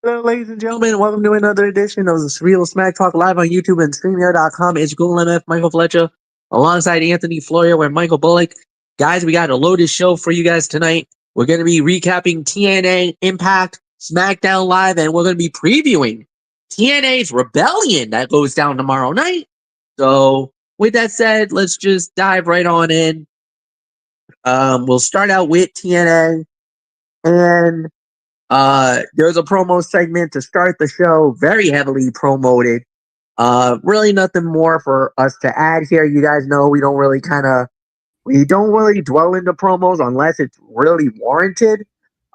Hello, ladies and gentlemen. Welcome to another edition of the Surreal Smack Talk live on YouTube and StreamYard.com. It's Google MF Michael Fletcher alongside Anthony Florio and Michael Bullock. Guys, we got a loaded show for you guys tonight. We're going to be recapping TNA, Impact, Smackdown Live, and we're going to be previewing TNA's Rebellion that goes down tomorrow night. So, with that said, let's just dive right on in. We'll start out with TNA, and there's a promo segment to start the show, very heavily promoted. Really nothing more for us to add here. You guys know we don't really dwell into promos unless it's really warranted.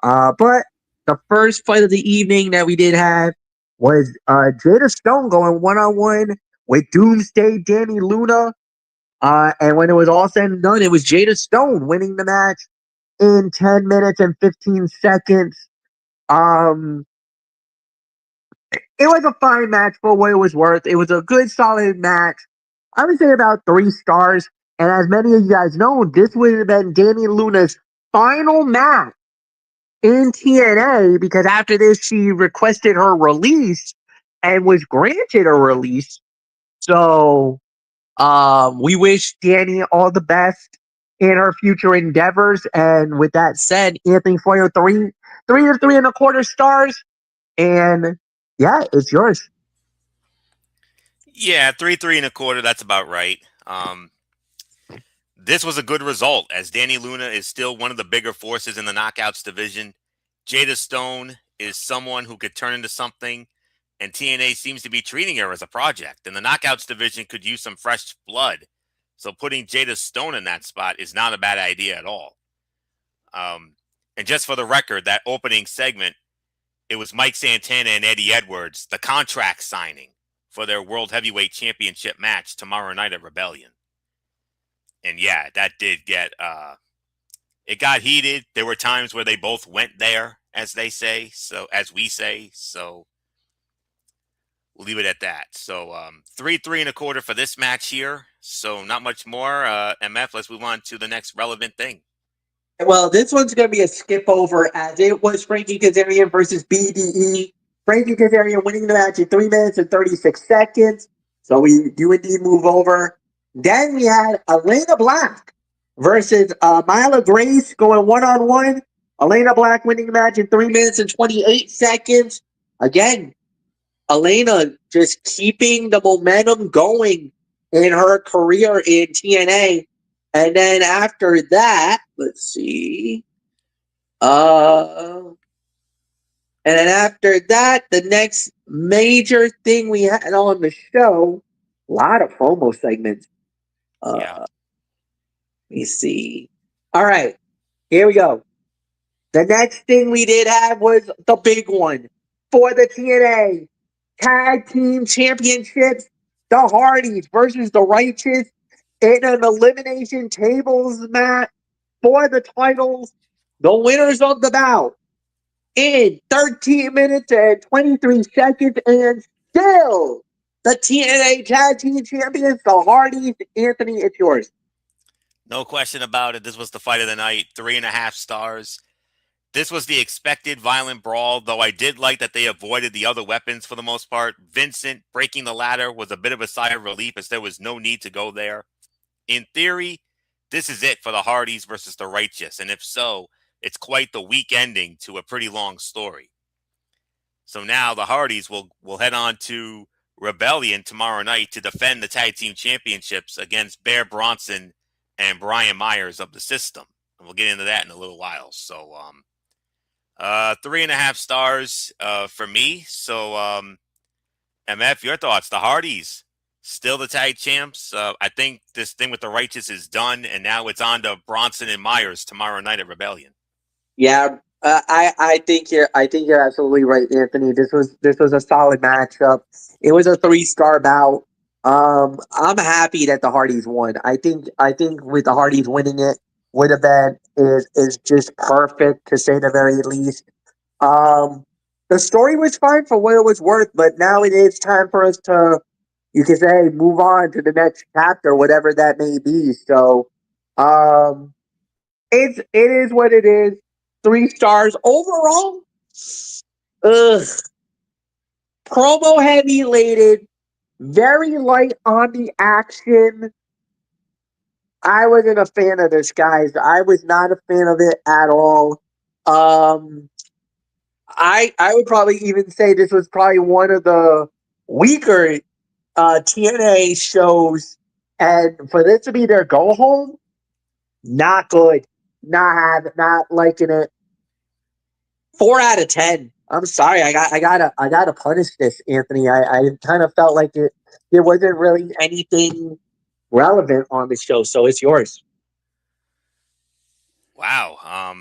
But the first fight of the evening that we did have was Jada Stone going one on one with Doomsday Danny Luna. And when it was all said and done, it was Jada Stone winning the match in 10 minutes and 15 seconds. Um, it was a fine match for what it was worth. It was a good, solid match. I would say about 3 stars. And as many of you guys know, this would have been Danny Luna's final match in TNA because after this, she requested her release and was granted a release. So, we wish Danny all the best in her future endeavors. And with that said, Anthony Foyer, three or 3.25 stars. And yeah, it's yours. Yeah, three and a quarter. That's about right. This was a good result as Danny Luna is still one of the bigger forces in the Knockouts division. Jada Stone is someone who could turn into something, and TNA seems to be treating her as a project. And the Knockouts division could use some fresh blood. So putting Jada Stone in that spot is not a bad idea at all. And just for the record, that opening segment, it was Mike Santana and Eddie Edwards, the contract signing for their World Heavyweight Championship match tomorrow night at Rebellion. And yeah, that did get, it got heated. There were times where they both went there, as they say, so as we say, so we'll leave it at that. So 3.25 for this match here. So not much more. MF, let's move on to the next relevant thing. Well, this one's going to be a skip over as it was Frankie Kazarian versus BDE. Frankie Kazarian winning the match in 3 minutes and 36 seconds. So we do indeed move over. Then we had Elena Black versus Myla Grace going one on one. Elena Black winning the match in 3 minutes and 28 seconds. Again, Elena just keeping the momentum going in her career in TNA. And then after that, let's see. And then after that, the next major thing we had on the show, a lot of promo segments. Let me see. All right, here we go. The next thing we did have was the big one for the TNA Tag Team Championships. The Hardys versus the Righteous in an elimination tables match for the titles. The winners of the bout in 13 minutes and 23 seconds, and still the TNA Tag Team Champions, the Hardys. Anthony, it's yours. No question about it. This was the fight of the night. 3.5 stars. This was the expected violent brawl, though I did like that they avoided the other weapons for the most part. Vincent breaking the ladder was a bit of a sigh of relief as there was no need to go there. In theory, this is it for the Hardys versus the Righteous, and if so, it's quite the weak ending to a pretty long story. So now the Hardys will head on to Rebellion tomorrow night to defend the Tag Team Championships against Bear Bronson and Brian Myers of the System. And we'll get into that in a little while. So, 3.5 stars for me. So, MF, your thoughts? The Hardys still the tag champs. I think this thing with the Righteous is done, and now it's on to Bronson and Myers tomorrow night at Rebellion. Yeah, I think you're absolutely right, Anthony. This was a solid matchup. It was a 3 star bout. I'm happy that the Hardys won. I think with the Hardys winning it would have been is just perfect to say the very least. Um, the story was fine for what it was worth, but now it is time for us to, you can say, move on to the next chapter, whatever that may be. So, um, it is what it is. 3 stars overall. Ugh. promo heavy laden, very light on the action. I wasn't a fan of this, guys. I was not a fan of it at all. Um, I would probably even say this was probably one of the weaker TNA shows, and for this to be their go home, not good. Not liking it. 4 out of 10. I'm sorry. I gotta punish this, Anthony. I kind of felt like there wasn't really anything relevant on the show, so it's yours. Wow.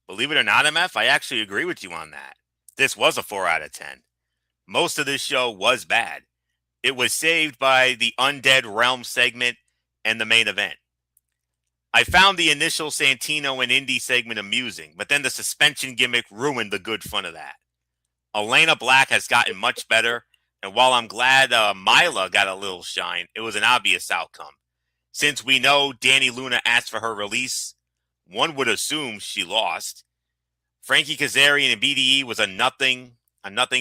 Believe it or not, MF, I actually agree with you on that. This was a 4 out of 10. Most of this show was bad. It was saved by the Undead Realm segment and the main event. I found the initial Santino and Indy segment amusing, but then the suspension gimmick ruined the good fun of that. Elena Black has gotten much better, and while I'm glad Mila got a little shine, it was an obvious outcome. Since we know Danny Luna asked for her release, one would assume she lost. Frankie Kazarian and BDE was a nothing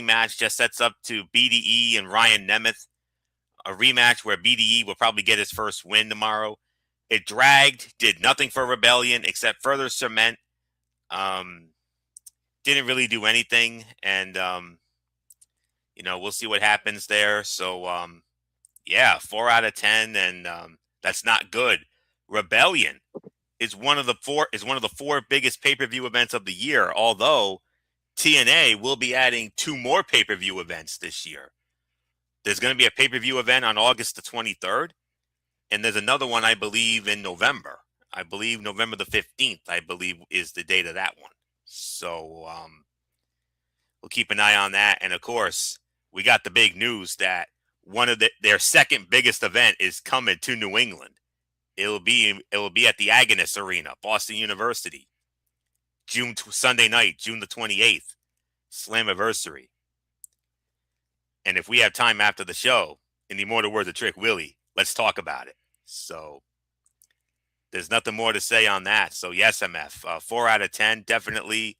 match, just sets up to BDE and Ryan Nemeth, a rematch where BDE will probably get his first win tomorrow. It dragged, did nothing for Rebellion except further cement. Didn't really do anything, and we'll see what happens there. So, yeah, 4 out of 10, and that's not good. Rebellion is one of the four biggest pay-per-view events of the year, although TNA will be adding 2 more pay-per-view events this year. There's going to be a pay-per-view event on August the 23rd, and there's another one, I believe, in November. I believe November the 15th, I believe, is the date of that one. So we'll keep an eye on that. And, of course, we got the big news that one of their second biggest event is coming to New England. It will be at the Agnes Arena, Boston University, Sunday night, June the 28th, Slammiversary. And if we have time after the show, in the immortal words of Trick Willie, let's talk about it. So there's nothing more to say on that. So yes, MF, 4 out of 10, definitely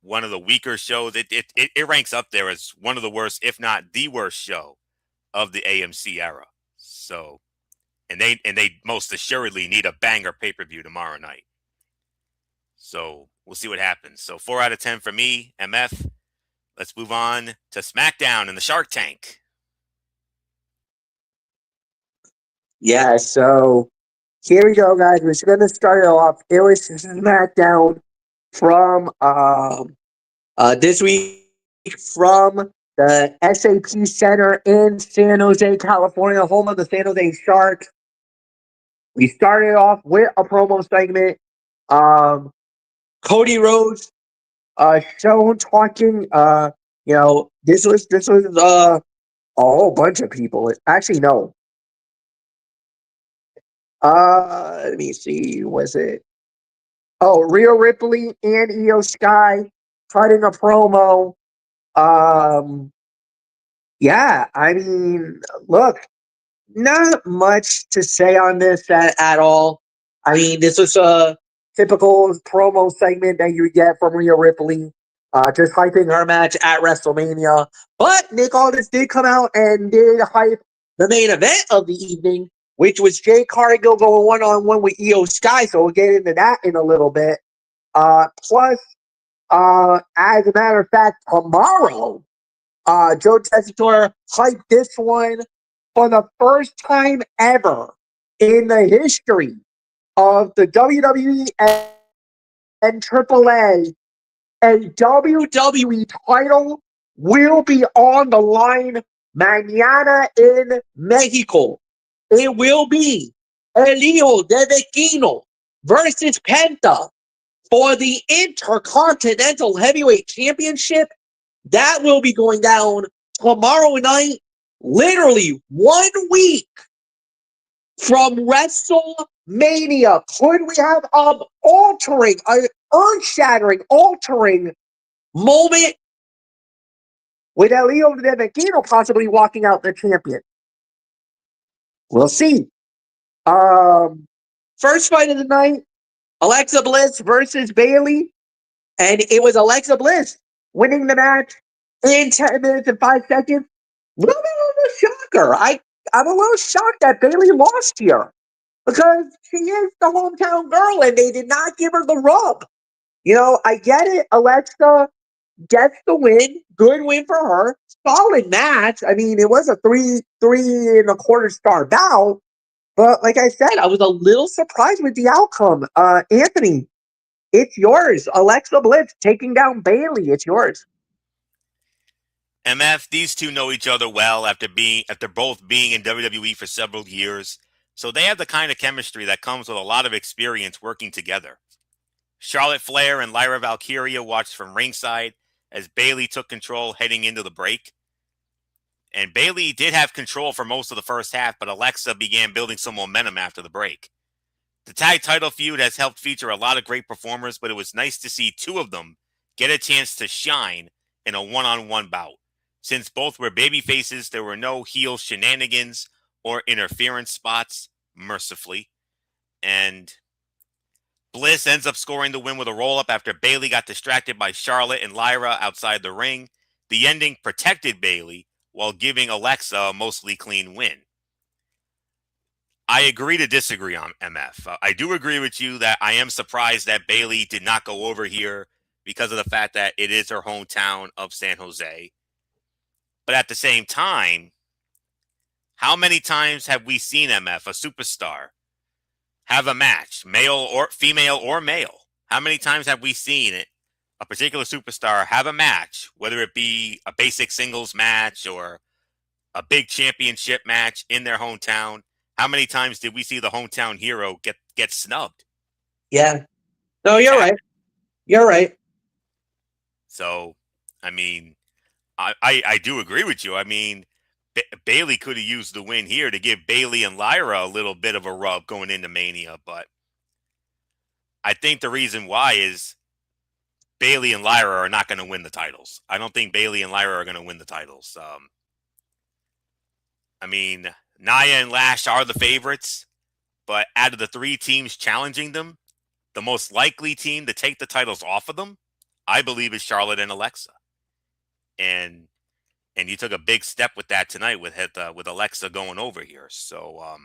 one of the weaker shows. It ranks up there as one of the worst, if not the worst show of the AMC era. So, and they most assuredly need a banger pay-per-view tomorrow night. So we'll see what happens. So 4 out of 10 for me, MF. Let's move on to SmackDown and the Shark Tank. Yeah, so here we go, guys. We're going to start it off. It was SmackDown from this week from the SAP Center in San Jose, California, home of the San Jose Sharks. We started off with a promo segment. Cody Rhodes shown talking. This was a whole bunch of people. Actually, no. Let me see. Was it? Oh, Rhea Ripley and Io Sky cutting a promo. Yeah, I mean, look, not much to say on this at all. I mean, this was a typical promo segment that you get from Rhea Ripley, just hyping her match at WrestleMania. But Nick Aldis did come out and did hype the main event of the evening, which was Jay Cargill going one-on-one with Io Sky. So we'll get into that in a little bit. Plus, as a matter of fact, tomorrow, Joe Tessitore hyped this one for the first time ever in the history of the WWE and AAA. A WWE title will be on the line mañana in Mexico. It will be Elio de Vecchino versus Penta for the Intercontinental Heavyweight Championship. That will be going down tomorrow night, literally 1 week from WrestleMania. Could we have an earth-shattering, altering moment with Elio de Vecchino possibly walking out the champion? We'll see. First fight of the night, Alexa Bliss versus Bayley. And it was Alexa Bliss winning the match in 10 minutes and 5 seconds. Little bit of a shocker. I'm a little shocked that Bailey lost here because she is the hometown girl and they did not give her the rub. I get it. Alexa gets the win. Good win for her. Solid match. I mean, it was a three and a quarter star bout. But like I said, I was a little surprised with the outcome. Anthony, it's yours. Alexa Bliss taking down Bailey. It's yours. MF, these two know each other well after both being in WWE for several years. So they have the kind of chemistry that comes with a lot of experience working together. Charlotte Flair and Lyra Valkyria watched from ringside as Bailey took control heading into the break. And Bailey did have control for most of the first half, but Alexa began building some momentum after the break. The tag title feud has helped feature a lot of great performers, but it was nice to see two of them get a chance to shine in a one-on-one bout. Since both were baby faces, there were no heel shenanigans or interference spots, mercifully. And Bliss ends up scoring the win with a roll-up after Bailey got distracted by Charlotte and Lyra outside the ring. The ending protected Bailey while giving Alexa a mostly clean win. I agree to disagree on MF. I do agree with you that I am surprised that Bailey did not go over here because of the fact that it is her hometown of San Jose. But at the same time, how many times have we seen MF, a superstar, have a match, female or male? How many times have we seen it, a particular superstar have a match, whether it be a basic singles match or a big championship match in their hometown? How many times did we see the hometown hero get snubbed? Yeah. No, you're right. You're right. So, I mean, I do agree with you. I mean, Bailey could have used the win here to give Bailey and Lyra a little bit of a rub going into Mania, but I think the reason why is Bailey and Lyra are not going to win the titles. I don't think Bailey and Lyra are going to win the titles. I mean, Nia and Lash are the favorites, but out of the three teams challenging them, the most likely team to take the titles off of them, I believe, is Charlotte and Alexa. And you took a big step with that tonight with Alexa going over here. So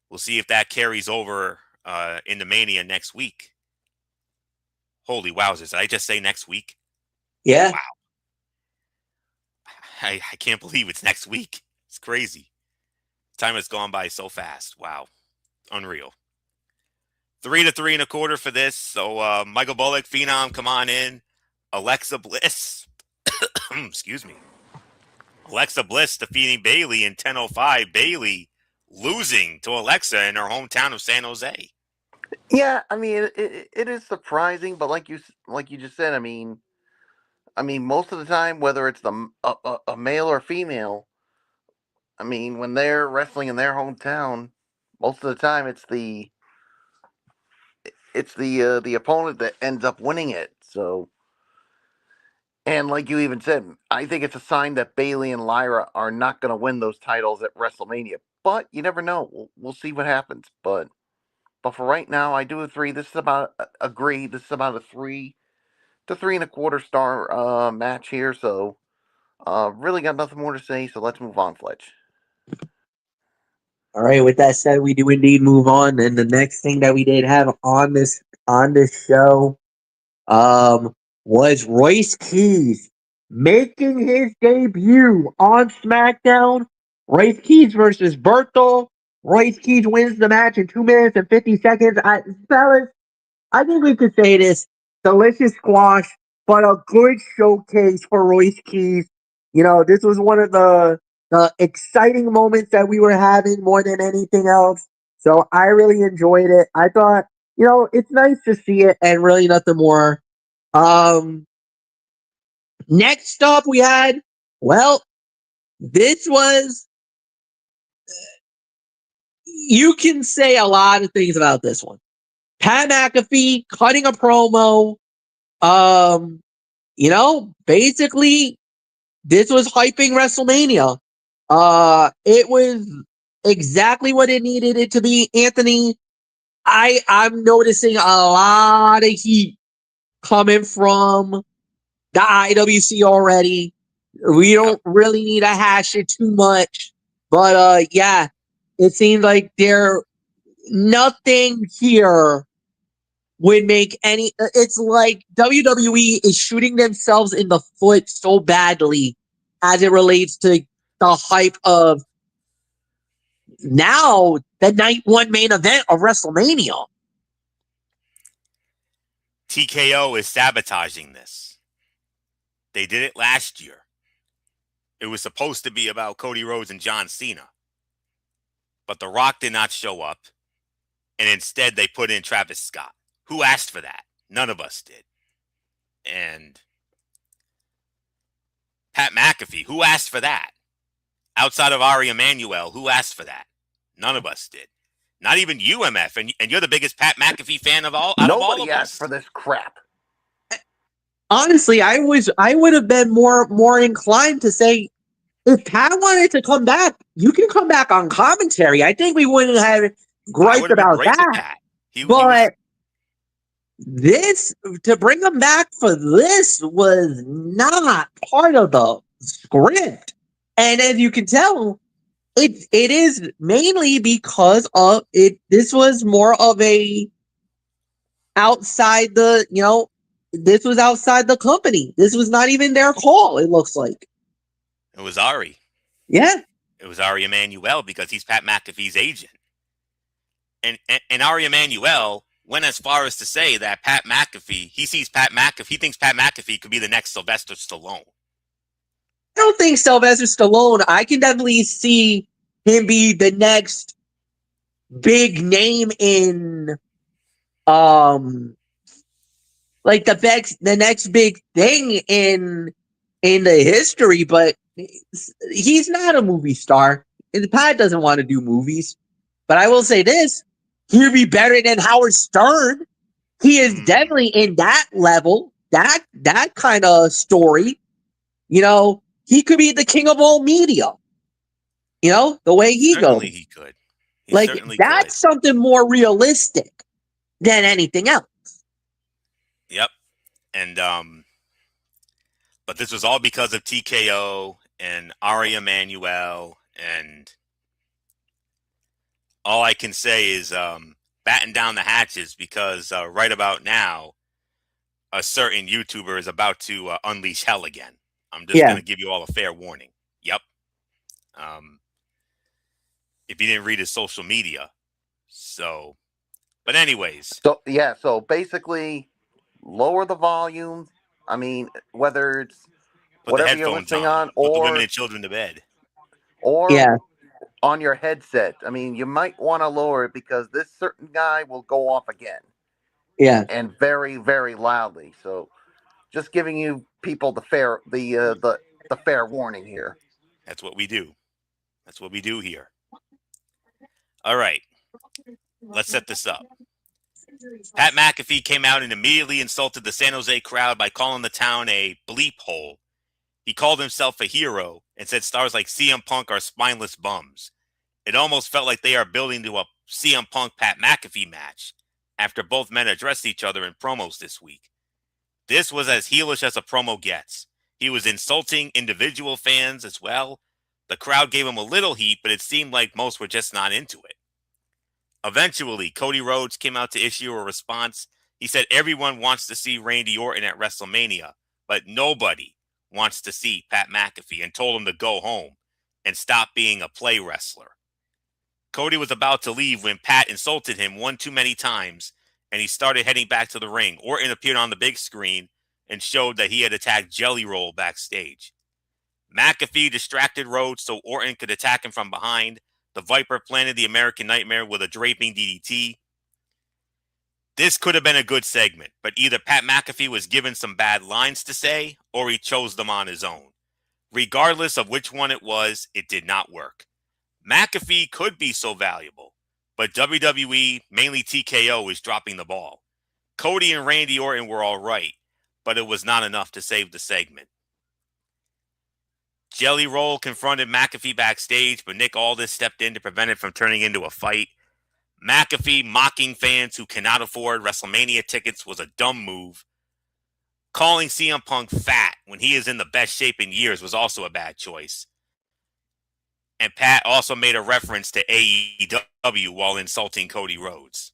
we'll see if that carries over into Mania next week. Holy wowzers. Did I just say next week? Yeah. Wow. I can't believe it's next week. It's crazy. Time has gone by so fast. Wow. Unreal. 3 to 3 and a quarter for this. So Michael Bullock, Phenom, come on in. Alexa Bliss. Excuse me. Alexa Bliss defeating Bailey in 10:05. Bailey losing to Alexa in her hometown of San Jose. Yeah, I mean it is surprising, but like you just said, I mean most of the time, whether it's a male or female, I mean when they're wrestling in their hometown, most of the time it's the opponent that ends up winning it. So, and like you even said, I think it's a sign that Bailey and Lyra are not going to win those titles at WrestleMania. But you never know. We'll see what happens. But for right now, I do agree. This is about a 3 to 3.25 star match here. So, really got nothing more to say. So let's move on, Fletch. All right. With that said, we do indeed move on, and the next thing that we did have on this show, was Royce Keys making his debut on SmackDown. Royce Keys versus Berthel. Royce Keys wins the match in 2 minutes and 50 seconds. Fellas, I think we could say this: delicious squash, but a good showcase for Royce Keys. This was one of the exciting moments that we were having more than anything else. So I really enjoyed it. I thought, it's nice to see it and really nothing more. Next up we had, this was, you can say a lot of things about this one. Pat McAfee cutting a promo. Basically, this was hyping WrestleMania. It was exactly what it needed it to be. Anthony, I'm noticing a lot of heat coming from the IWC already. We don't really need to hash it too much. But yeah, it seems like nothing here would make any. It's like WWE is shooting themselves in the foot so badly as it relates to the hype of now the night one main event of WrestleMania. TKO is sabotaging this. They did it last year. It was supposed to be about Cody Rhodes and John Cena. But The Rock did not show up. And instead they put in Travis Scott. Who asked for that? None of us did. And Pat McAfee, who asked for that? Outside of Ari Emanuel, who asked for that? None of us did. Not even you, MF. And you're the biggest Pat McAfee fan of all out of all of us. Nobody asked for this crap. Honestly, I would have been more inclined to say, if Pat wanted to come back, you can come back on commentary. I think we wouldn't have griped about that. But this, to bring him back for this, was not part of the script. And as you can tell, it is mainly because of it. This was more of a outside the, this was outside the company. This was not even their call, it looks like. It was Ari. Yeah. It was Ari Emanuel because he's Pat McAfee's agent. And Ari Emanuel went as far as to say that Pat McAfee, he thinks Pat McAfee could be the next Sylvester Stallone. I don't think Sylvester Stallone. I can definitely see him be the next big name in, like the next big thing in the history. But he's not a movie star. And Pat doesn't want to do movies. But I will say this: he'd be better than Howard Stern. He is definitely in that level, that kind of story. He could be the king of all media. The way he goes. He could. That's something more realistic than anything else. Yep. And but this was all because of TKO and Ari Emanuel, and all I can say is batten down the hatches because right about now, a certain YouTuber is about to unleash hell again. I'm just going to give you all a fair warning. Yep. If you didn't read his social media. So, but anyways. So basically, lower the volume. I mean, whether it's whatever you're listening on, or put the women and children to bed. Or on your headset. I mean, you might want to lower it because this certain guy will go off again. Yeah. And very, very loudly. So just giving you people the fair warning here. That's what we do. That's what we do here. All right. Let's set this up. Pat McAfee came out and immediately insulted the San Jose crowd by calling the town a bleep hole. He called himself a hero and said stars like CM Punk are spineless bums. It almost felt like they are building to a CM Punk-Pat McAfee match after both men addressed each other in promos this week. This was as heelish as a promo gets. He was insulting individual fans as well. The crowd gave him a little heat, but it seemed like most were just not into it. Eventually, Cody Rhodes came out to issue a response. He said everyone wants to see Randy Orton at WrestleMania, but nobody wants to see Pat McAfee, and told him to go home and stop being a play wrestler. Cody was about to leave when Pat insulted him one too many times, and he started heading back to the ring. Orton appeared on the big screen and showed that he had attacked Jelly Roll backstage. McAfee distracted Rhodes so Orton could attack him from behind. The Viper planted the American Nightmare with a draping DDT. This could have been a good segment, but either Pat McAfee was given some bad lines to say, or he chose them on his own. Regardless of which one it was, it did not work. McAfee could be so valuable, but WWE, mainly TKO, is dropping the ball. Cody and Randy Orton were all right, but it was not enough to save the segment. Jelly Roll confronted McAfee backstage, but Nick Aldis stepped in to prevent it from turning into a fight. McAfee mocking fans who cannot afford WrestleMania tickets was a dumb move. calling CM Punk fat when he is in the best shape in years was also a bad choice. And Pat also made a reference to AEW while insulting Cody Rhodes.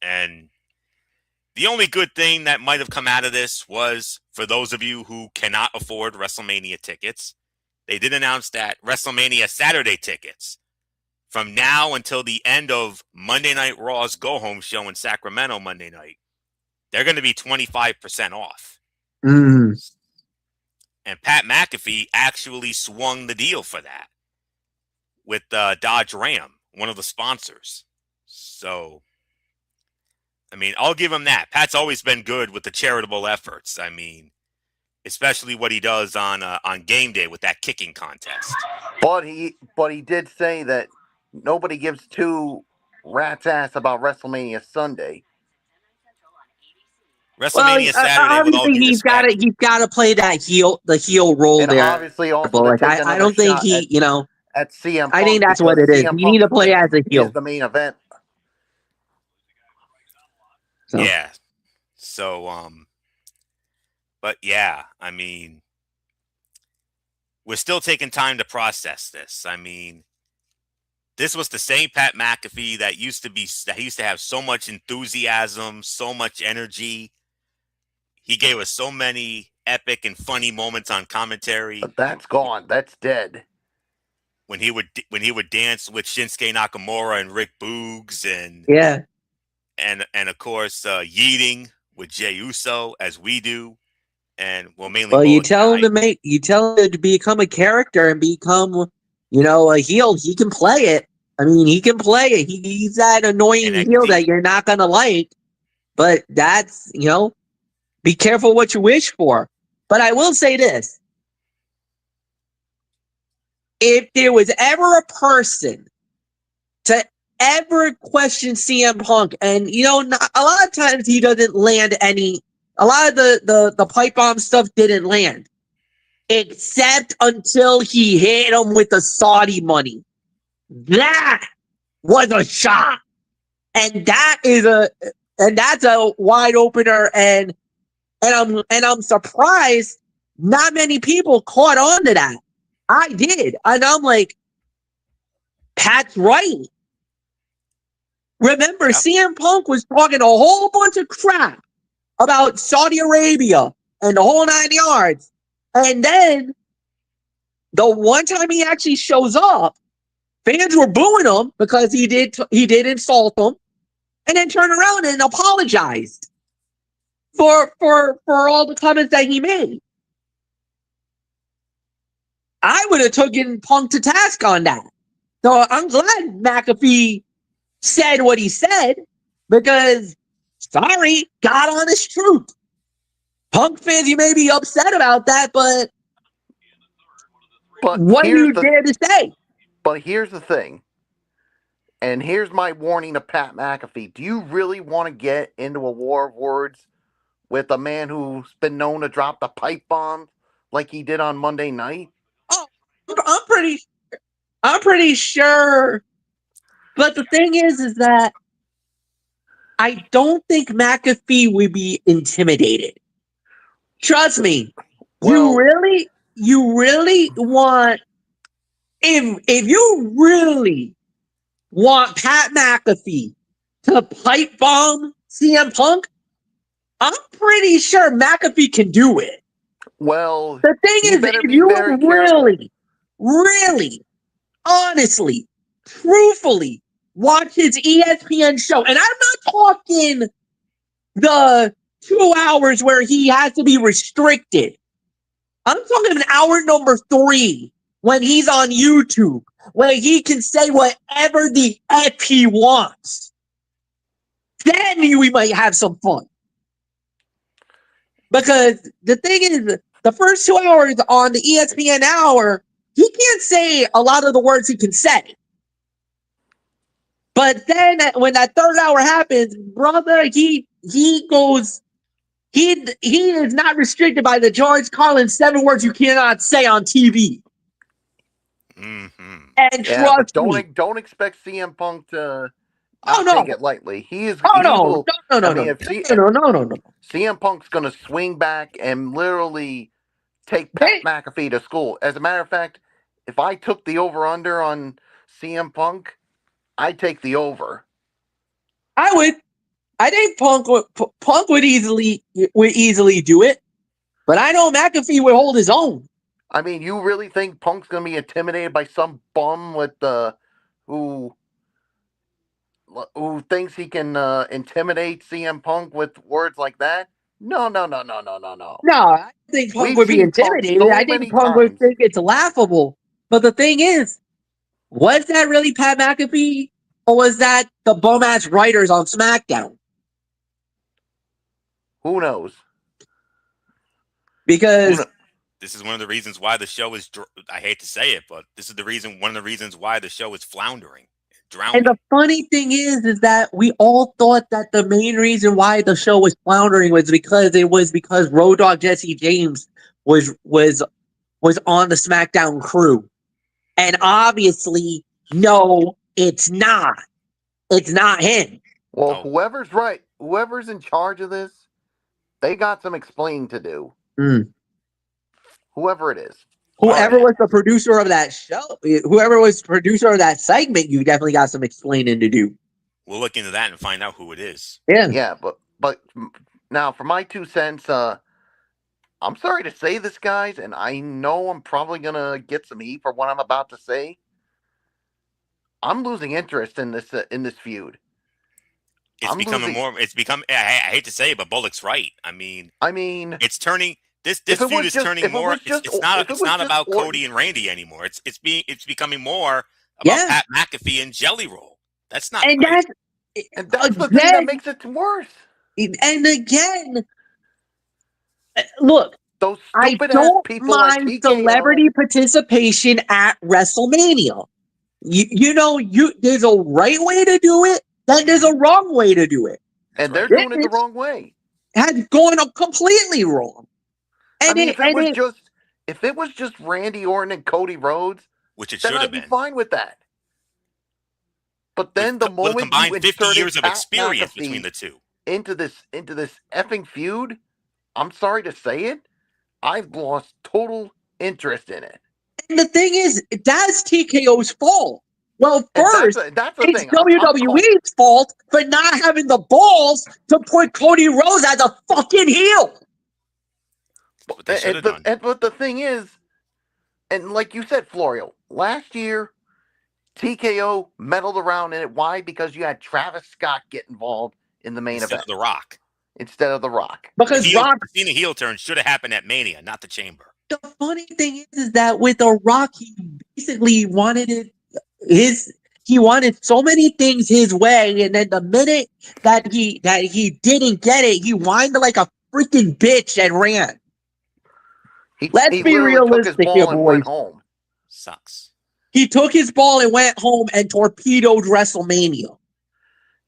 And the only good thing that might have come out of this was, for those of you who cannot afford WrestleMania tickets, they did announce that WrestleMania Saturday tickets, from now until the end of Monday Night Raw's go-home show in Sacramento Monday night, they're going to be 25% off. Mm. And Pat McAfee actually swung the deal for that with Dodge Ram, one of the sponsors. So, I mean, I'll give him that. Pat's always been good with the charitable efforts. I mean, especially what he does on game day with that kicking contest. But he did say that nobody gives two rats ass about WrestleMania Sunday. WrestleMania Saturday, with all obviously due respect, he's gotta play the heel role And there. obviously also But to like, take I another don't think shot he, at CM Punk, I think that's what because it is. CM You need to Punk play as a is heel. the main event. So. Yeah. So, but yeah, I mean, we're still taking time to process this. I mean, this was the same Pat McAfee that used to have so much enthusiasm, so much energy. He gave us so many epic and funny moments on commentary. But that's gone. That's dead. When he would dance with Shinsuke Nakamura and Rick Boogs and Yeah. and of course yeeting with Jey Uso, as we do, and mainly. Well, you Bullet tell Guy. him to become a character and become, a heel. He can play it. I mean, he can play it. He's that annoying NXT. heel that you're not gonna like. But that's, be careful what you wish for. But I will say this: if there was ever a person to ever question CM Punk, and not, a lot of times he doesn't land any. A lot of the pipe bomb stuff didn't land, except until he hit him with the Saudi money. That was a shot, and that's a wide opener. And I'm surprised not many people caught on to that. I did, and I'm like, Pat's right. Remember, Yep. CM Punk was talking a whole bunch of crap about Saudi Arabia and the whole 9 yards. And then the one time he actually shows up, fans were booing him because he did insult them, and then turned around and apologized for all the comments that he made. I would have taken Punk to task on that. So I'm glad McAfee said what he said, because, sorry, God honest truth. Punk fans, you may be upset about that, but what do you dare to say? But here's the thing, and here's my warning to Pat McAfee. Do you really want to get into a war of words with a man who's been known to drop the pipe bomb like he did on Monday night? Oh, I'm pretty sure. But the thing is that I don't think McAfee would be intimidated. Trust me. Well, you really want, if you really want Pat McAfee to pipe bomb CM Punk, I'm pretty sure McAfee can do it. Well, the thing is, if you really, honestly, truthfully watch his ESPN show, and I'm not talking the 2 hours where he has to be restricted. I'm talking an hour number 3 when he's on YouTube, where he can say whatever the F he wants. Then we might have some fun. Because the thing is, the first 2 hours on the ESPN hour, he can't say a lot of the words he can say. But then when that third hour happens, brother, he goes, he is not restricted by the George Carlin 7 words you cannot say on TV. Mm-hmm. And trust me, don't expect CM Punk to not no. take it lightly. He Oh will. no. I mean, if CM Punk's going to swing back and literally take Pat They, McAfee to school. As a matter of fact, if I took the over under on CM Punk, I'd take the over. I would. I think Punk would easily do it, but I know McAfee would hold his own. I mean, you really think Punk's going to be intimidated by some bum with who thinks he can intimidate CM Punk with words like that? No. No, I think Punk We've would be seen Punk intimidated. so I think many Punk would times. think it's laughable. But the thing is, was that really Pat McAfee, or was that the bum ass writers on Smackdown? Who knows? Because this is one of the reasons why the show is. I hate to say it, but this is one of the reasons why the show is floundering, drowning. And the funny thing is that we all thought that the main reason why the show was floundering was because Road Dogg Jesse James was on the SmackDown crew, and obviously, no, it's not. It's not him. Well, No. whoever's right, whoever's in charge of this, they got some explaining to do. Whoever it is. Whoever was the producer of that show, whoever was producer of that segment, you definitely got some explaining to do. We'll look into that and find out who it is. Yeah, but now for my 2 cents, I'm sorry to say this, guys, and I know I'm probably gonna get some heat for what I'm about to say. I'm losing interest in this feud. It's becoming more. It's become. I hate to say it, but Bullock's right. I mean, it's turning. This feud is turning more. It's not about Cody and Randy anymore. It's becoming more about Pat McAfee and Jelly Roll. That's not. And right. That's the thing that makes it worse. And again, look, those I don't mind like celebrity participation at WrestleMania. There's a right way to do it, then there's a wrong way to do it. And they're doing it the wrong way. Had going completely wrong. And if it was just Randy Orton and Cody Rhodes, which it should have been, I'd be fine with that. But then the moment combined you 50 years of Pat experience McAfee between the two into this effing feud, I'm sorry to say it, I've lost total interest in it. And the thing is, that's TKO's fault. Well, first, that's the it's thing. WWE's fault for not having the balls to put Cody Rhodes as a fucking heel. But the thing is, and like you said, Florio, last year, TKO meddled around in it. Why? Because you had Travis Scott get involved in the main event. Instead of The Rock. Because Cena heel turn should have happened at Mania, not the Chamber. The funny thing is that with The Rock, he basically wanted he wanted so many things his way, and then the minute that he didn't get it, he whined like a freaking bitch and ran. Let's be realistic here, boys. Went home. Sucks. He took his ball and went home and torpedoed WrestleMania.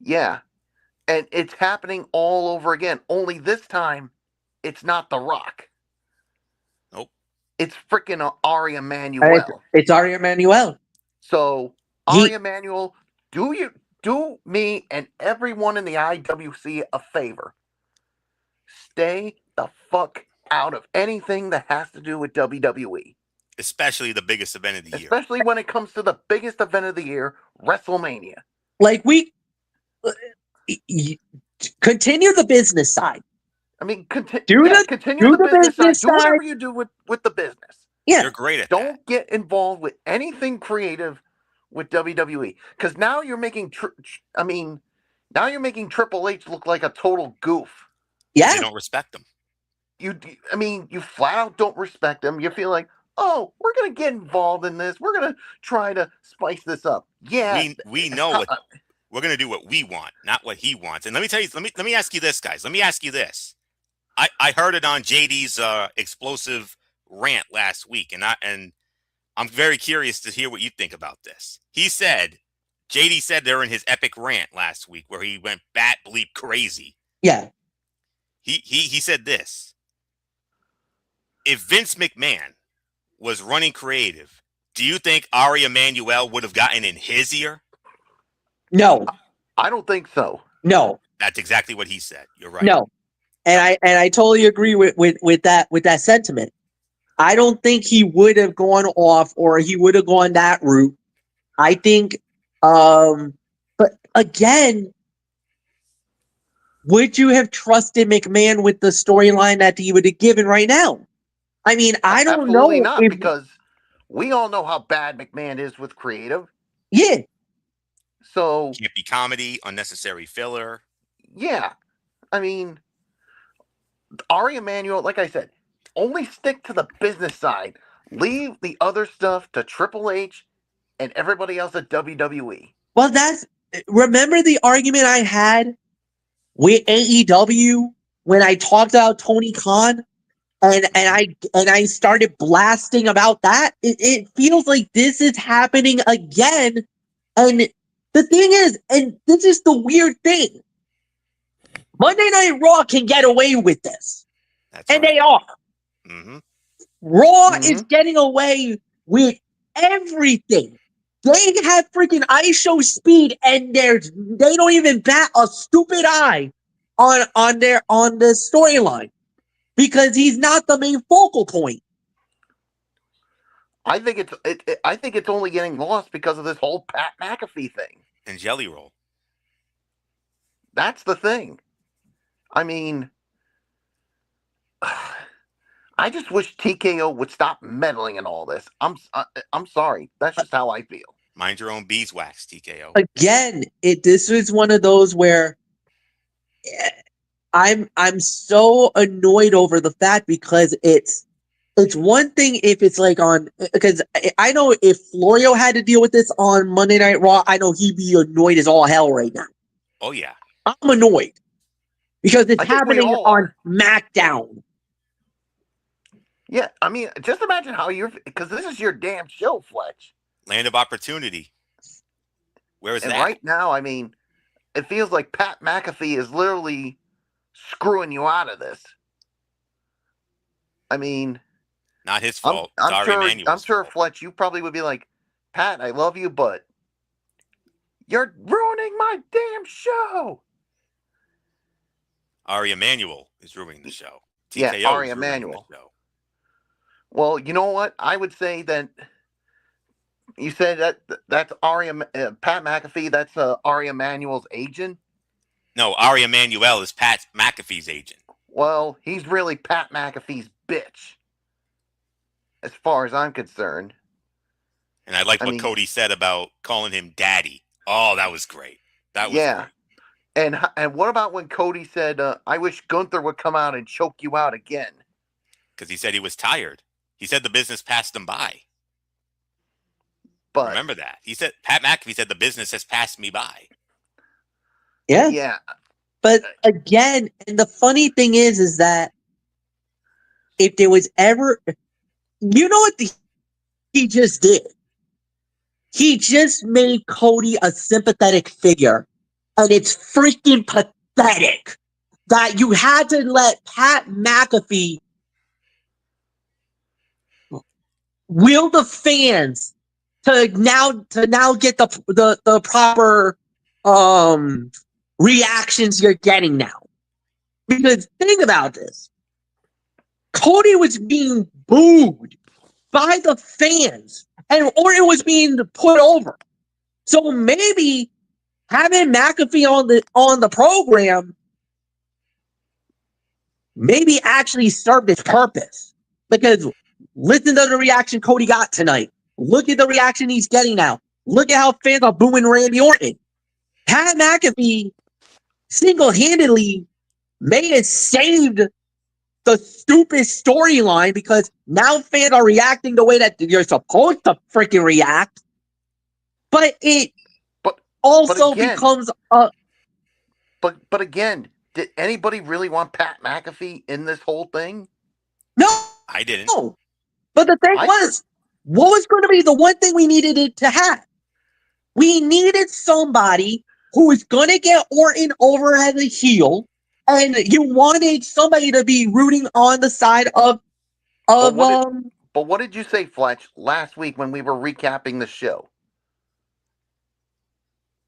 Yeah. And it's happening all over again. Only this time, it's not The Rock. Nope. It's freaking Ari Emanuel. It's Ari Emanuel. So, Ari Emanuel, do me and everyone in the IWC a favor. Stay the fuck out of anything that has to do with WWE. Especially the biggest event of the year. Especially when it comes to the biggest event of the year, WrestleMania. Like continue the business side. I mean, continue the business side. Do whatever you do with the business. Yeah, you're great at Don't get involved with anything creative with WWE, because now you're making Triple H look like a total goof. Yeah, they don't respect him. You flat out don't respect him. You feel like, oh, we're gonna get involved in this. We're gonna try to spice this up. Yeah, we know what we're gonna do. What we want, not what he wants. And let me tell you. Let me ask you this, guys. Let me ask you this. I heard it on JD's explosive rant last week, and I'm very curious to hear what you think about this. JD said during his epic rant last week where he went bat bleep crazy. Yeah. He said this. If Vince McMahon was running creative, do you think Ari Emanuel would have gotten in his ear? No. I don't think so. No, That's exactly what he said. You're right. no, and I totally agree with that sentiment. I don't think he would have gone off or he would have gone that route. I think, but again, would you have trusted McMahon with the storyline that he would have given right now? I mean, I don't Absolutely know not, if because we all know how bad McMahon is with creative. yeah, So Can't be comedy, unnecessary filler. yeah, I mean, Ari Emanuel, like I said, only stick to the business side. Leave the other stuff to Triple H and everybody else at WWE. well, remember the argument I had with AEW when I talked about Tony Khan and I started blasting about that. It feels like this is happening again. And the thing is, and this is the weird thing, Monday Night Raw can get away with this, That's and right. they are. Mm-hmm. Raw is getting away with everything. They have freaking ice show speed, and they don't even bat a stupid eye on the storyline because he's not the main focal point. I think it's only getting lost because of this whole Pat McAfee thing. And Jelly Roll. That's the thing. I mean, I just wish TKO would stop meddling in all this. I'm sorry. That's just how I feel. Mind your own beeswax, TKO. Again, this is one of those where I'm so annoyed over the fact because it's one thing if it's like on, because I know if Florio had to deal with this on Monday Night Raw, I know he'd be annoyed as all hell right now. Oh yeah. I'm annoyed because it's I think we happening all on are. Smackdown. Yeah, I mean, just imagine how because this is your damn show, Fletch. Land of opportunity. Where is And that? right now, I mean, it feels like Pat McAfee is literally screwing you out of this. I mean, Not his fault. It's I'm Ari sure. Emanuel's I'm sure, fault. Fletch, you probably would be like, Pat, I love you, but you're ruining my damn show. Ari Emanuel is ruining the show. Yeah, TKO Ari is ruining Emanuel. the show. Well, you know what? I would say that you said that's Pat McAfee. That's Ari Emanuel's agent. No, Ari Emanuel is Pat McAfee's agent. Well, he's really Pat McAfee's bitch, as far as I'm concerned. And I like what Cody said about calling him daddy. Oh, that was great. That was great. And what about when Cody said, I wish Gunther would come out and choke you out again? Because he said he was tired. He said the business passed him by. But remember that. He said, Pat McAfee said the business has passed me by. Yeah. Yeah. But again, and the funny thing is that if there was ever, you know what he just did? He just made Cody a sympathetic figure. And it's freaking pathetic that you had to let Pat McAfee will the fans to now get the proper reactions you're getting now. Because think about this. Cody was being booed by the fans or it was being put over. So maybe having McAfee on the program maybe actually served its purpose. Because listen to the reaction Cody got tonight. Look at the reaction he's getting now. Look at how fans are booing Randy Orton. Pat McAfee single-handedly may have saved the stupid storyline because now fans are reacting the way that you're supposed to freaking react. But it also becomes a... But again, did anybody really want Pat McAfee in this whole thing? No. I didn't. No. But the thing was, what was going to be the one thing we needed it to have? We needed somebody who was going to get Orton over as a heel, and you wanted somebody to be rooting on the side of But what did you say, Fletch, last week when we were recapping the show?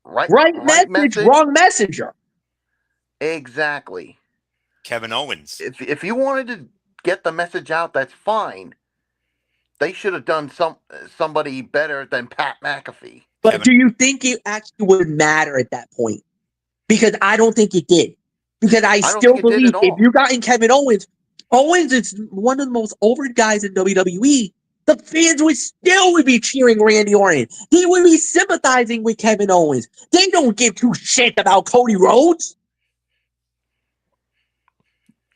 Right message, wrong messenger. Exactly. Kevin Owens. If you wanted to get the message out, that's fine. They should have done somebody better than Pat McAfee. But do you think it actually would matter at that point? Because I don't think it did. Because I don't still think it did believe at if all. you got in Kevin Owens, Owens is one of the most over guys in WWE. The fans would be cheering Randy Orton. They would be sympathizing with Kevin Owens. They don't give two shit about Cody Rhodes.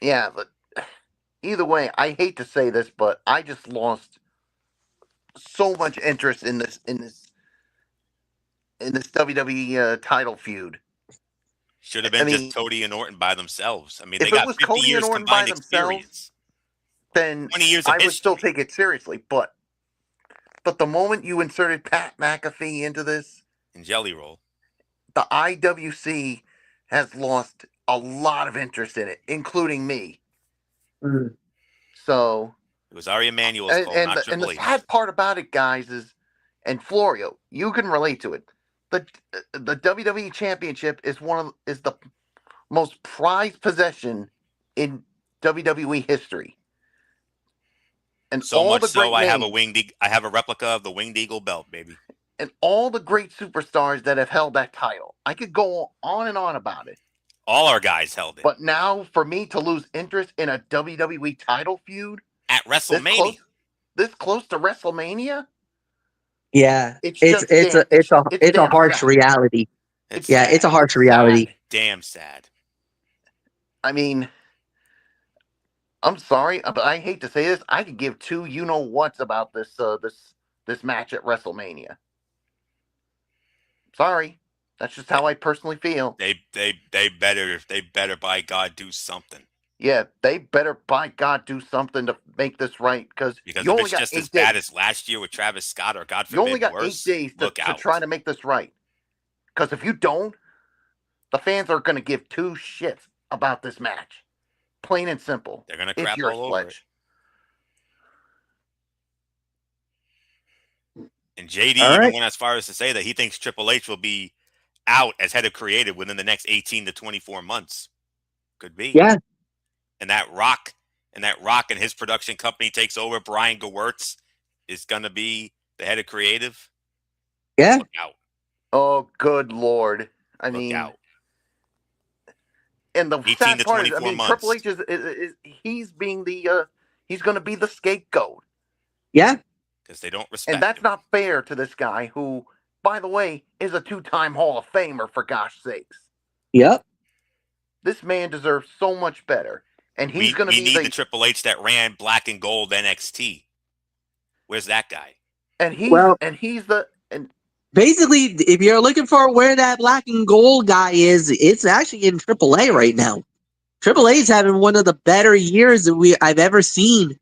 Yeah, but either way, I hate to say this, but I just lost so much interest in this WWE title feud. Should have been just Cody and Orton by themselves. I mean, they if it got was 50 Cody years and Orton by combined themselves, experience. then 20 years of I would history. still take it seriously. But the moment you inserted Pat McAfee into this, and Jelly Roll, the IWC has lost a lot of interest in it, including me. Mm. So it was Ari Emanuel's fault, not Triple and the H. sad part about it, guys, is, and Florio, you can relate to it. The WWE Championship is the most prized possession in WWE history. And so all much the great so, I names, have a replica of the Winged Eagle belt, baby. And all the great superstars that have held that title. I could go on and on about it. All our guys held it. But now, for me to lose interest in a WWE title feud at WrestleMania, this close to WrestleMania, yeah, it's a harsh reality. It's a harsh reality. Sad. Damn sad. I mean, I'm sorry, but I hate to say this. I could give two you-know-whats about this match at WrestleMania. Sorry, that's just how I personally feel. They better by God do something. Yeah, they better by God do something to make this right, because if it's just as bad as last year with Travis Scott, or God forbid, you only got worse, 8 days to try to make this right. Because if you don't, the fans are going to give two shits about this match. Plain and simple. They're going to crap all over it. And JD even went as far as to say that he thinks Triple H will be out as head of creative within the next 18 to 24 months. Could be. Yeah. And that Rock and his production company takes over. Brian Gewirtz is going to be the head of creative. Yeah. Look out. Oh, good Lord. I Look mean, out. And the sad part is, Triple H is he's being he's going to be the scapegoat. Yeah. Because they don't respect And that's him. not fair to this guy who, by the way, is a 2-time Hall of Famer, for gosh sakes. Yep. This man deserves so much better. And he's going to be the Triple H that ran Black and Gold NXT. Where's that guy? And basically, if you're looking for where that Black and Gold guy is, it's actually in AAA right now. AAA is having one of the better years that I've ever seen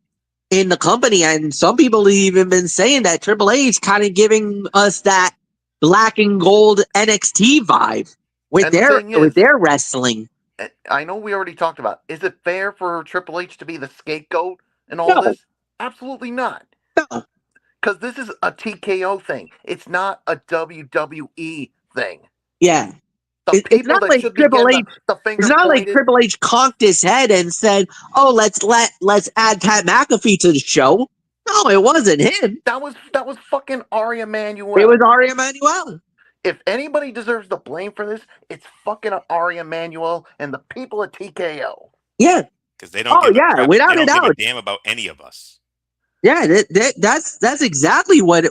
in the company, and some people have even been saying that AAA is kind of giving us that Black and Gold NXT vibe with their wrestling. I know we already talked about. Is it fair for Triple H to be the scapegoat and all this? Absolutely not. No. Because this is a TKO thing. It's not a WWE thing. Yeah. It's not like Triple H. It's not like Triple H cocked his head and said, "Oh, let's add Pat McAfee to the show." No, it wasn't him. That was fucking Ari Emanuel. It was Ari Emanuel. If anybody deserves the blame for this, it's fucking Ari Emanuel and the people at TKO. Yeah. Because they don't. Without a doubt, give a damn about any of us. Yeah, that's exactly what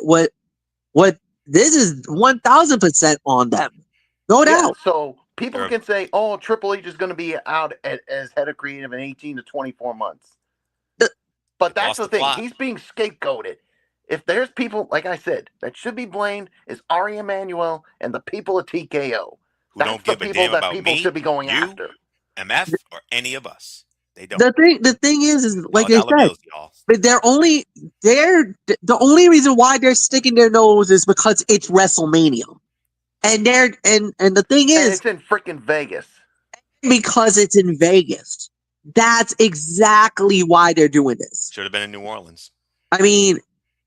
this is 1,000% on them. No doubt. So people can say, "Oh, Triple H is going to be out as head of creative in 18 to 24 months." But that's the thing. He's being scapegoated. If there's people, like I said, that should be blamed is Ari Emanuel and the people at TKO. Who don't give a damn about me, should be going after. MF, or any of us. They don't. The thing is like I said, but the only reason why they're sticking their nose is because it's WrestleMania. And the thing is, it's in freaking Vegas. Because it's in Vegas. That's exactly why they're doing this. Should have been in New Orleans. I mean,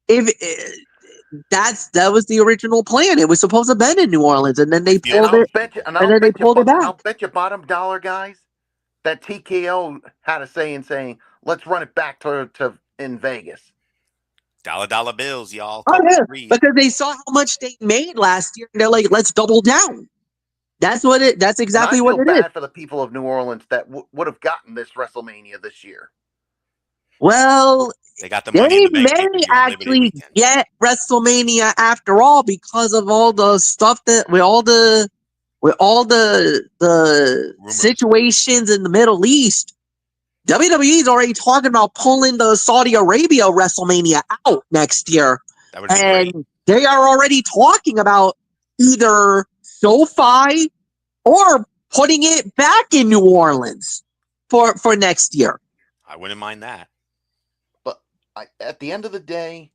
if that was the original plan. It was supposed to have been in New Orleans, and then they feel pulled it, and then they pulled it And back. I'll bet you bottom dollar, guys, that TKO had a say in saying, let's run it back to in Vegas. Dollar bills, y'all. Oh Coca yeah, Breeze. because they saw how much they made last year, and they're like, let's double down. That's exactly And I what feel it is. bad for the people of New Orleans that would have gotten this WrestleMania this year. Well, they got the Money in the Bank pay-per-view on Liberty weekend. Get WrestleMania after all because of all the stuff that with all the situations in the Middle East. WWE is already talking about pulling the Saudi Arabia WrestleMania out next year. That would be great. They are already talking about either SoFi or putting it back in New Orleans for next year. I wouldn't mind that. But at the end of the day,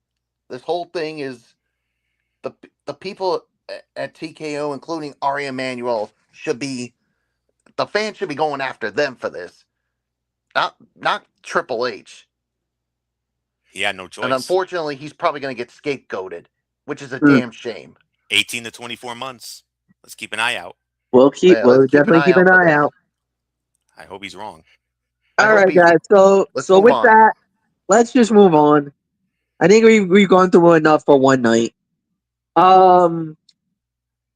this whole thing is the people at TKO, including Ari Emanuel, the fans should be going after them for this. Not Triple H. He had no choice. And unfortunately, he's probably going to get scapegoated, which is a damn shame. 18 to 24 months. Let's keep an eye out. We'll definitely keep an eye out. I hope he's wrong. All right, guys. So with that, let's just move on. I think we've gone through enough for one night.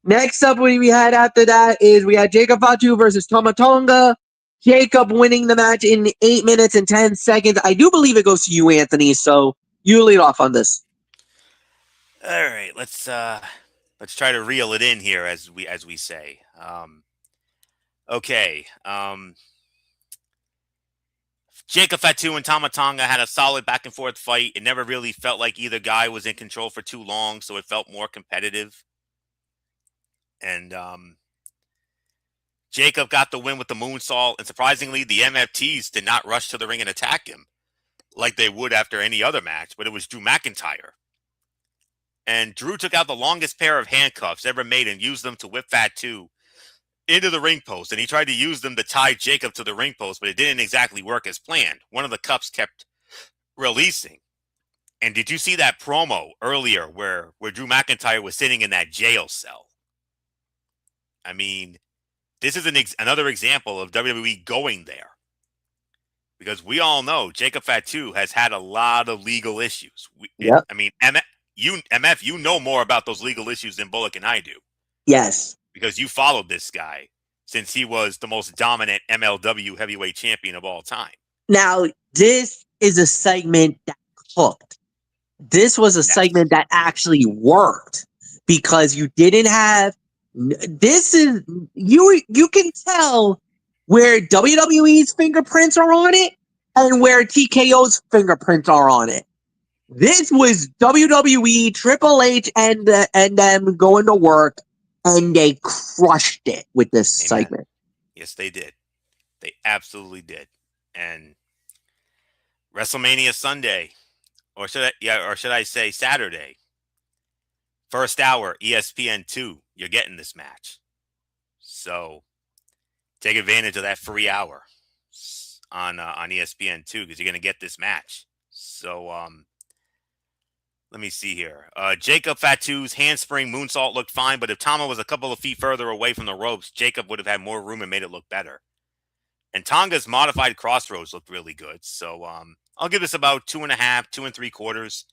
Next up, what we had after that is we had Jacob Fatu versus Tama Tonga. Jacob winning the match in 8 minutes and 10 seconds. I do believe it goes to you, Anthony. So you lead off on this. All right, let's try to reel it in here, as we say. Okay. Jacob Fatu and Tama Tonga had a solid back and forth fight. It never really felt like either guy was in control for too long, so it felt more competitive. And Jacob got the win with the moonsault, and surprisingly, the MFTs did not rush to the ring and attack him like they would after any other match, but it was Drew McIntyre. And Drew took out the longest pair of handcuffs ever made and used them to whip Fatu into the ring post, and he tried to use them to tie Jacob to the ring post, but it didn't exactly work as planned. One of the cuffs kept releasing. And did you see that promo earlier where Drew McIntyre was sitting in that jail cell? I mean, this is another example of WWE going there. Because we all know Jacob Fatu has had a lot of legal issues. Yep. I mean, MF, you know more about those legal issues than Bullock and I do. Yes. Because you followed this guy since he was the most dominant MLW heavyweight champion of all time. Now, this is a segment that cooked. This was a segment that actually worked because you didn't have. This is you can tell where WWE's fingerprints are on it and where TKO's fingerprints are on it. This was WWE, Triple H, and them going to work, and they crushed it with this segment. Yes, they did. They absolutely did. And WrestleMania Sunday, or should I say Saturday? First hour, ESPN2. You're getting this match, so take advantage of that free hour on ESPN2 because you're gonna get this match. So let me see here. Jacob Fatu's handspring moonsault looked fine, but if Tama was a couple of feet further away from the ropes, Jacob would have had more room and made it look better. And Tonga's modified crossroads looked really good. So I'll give this about 2.5, 2 3/4.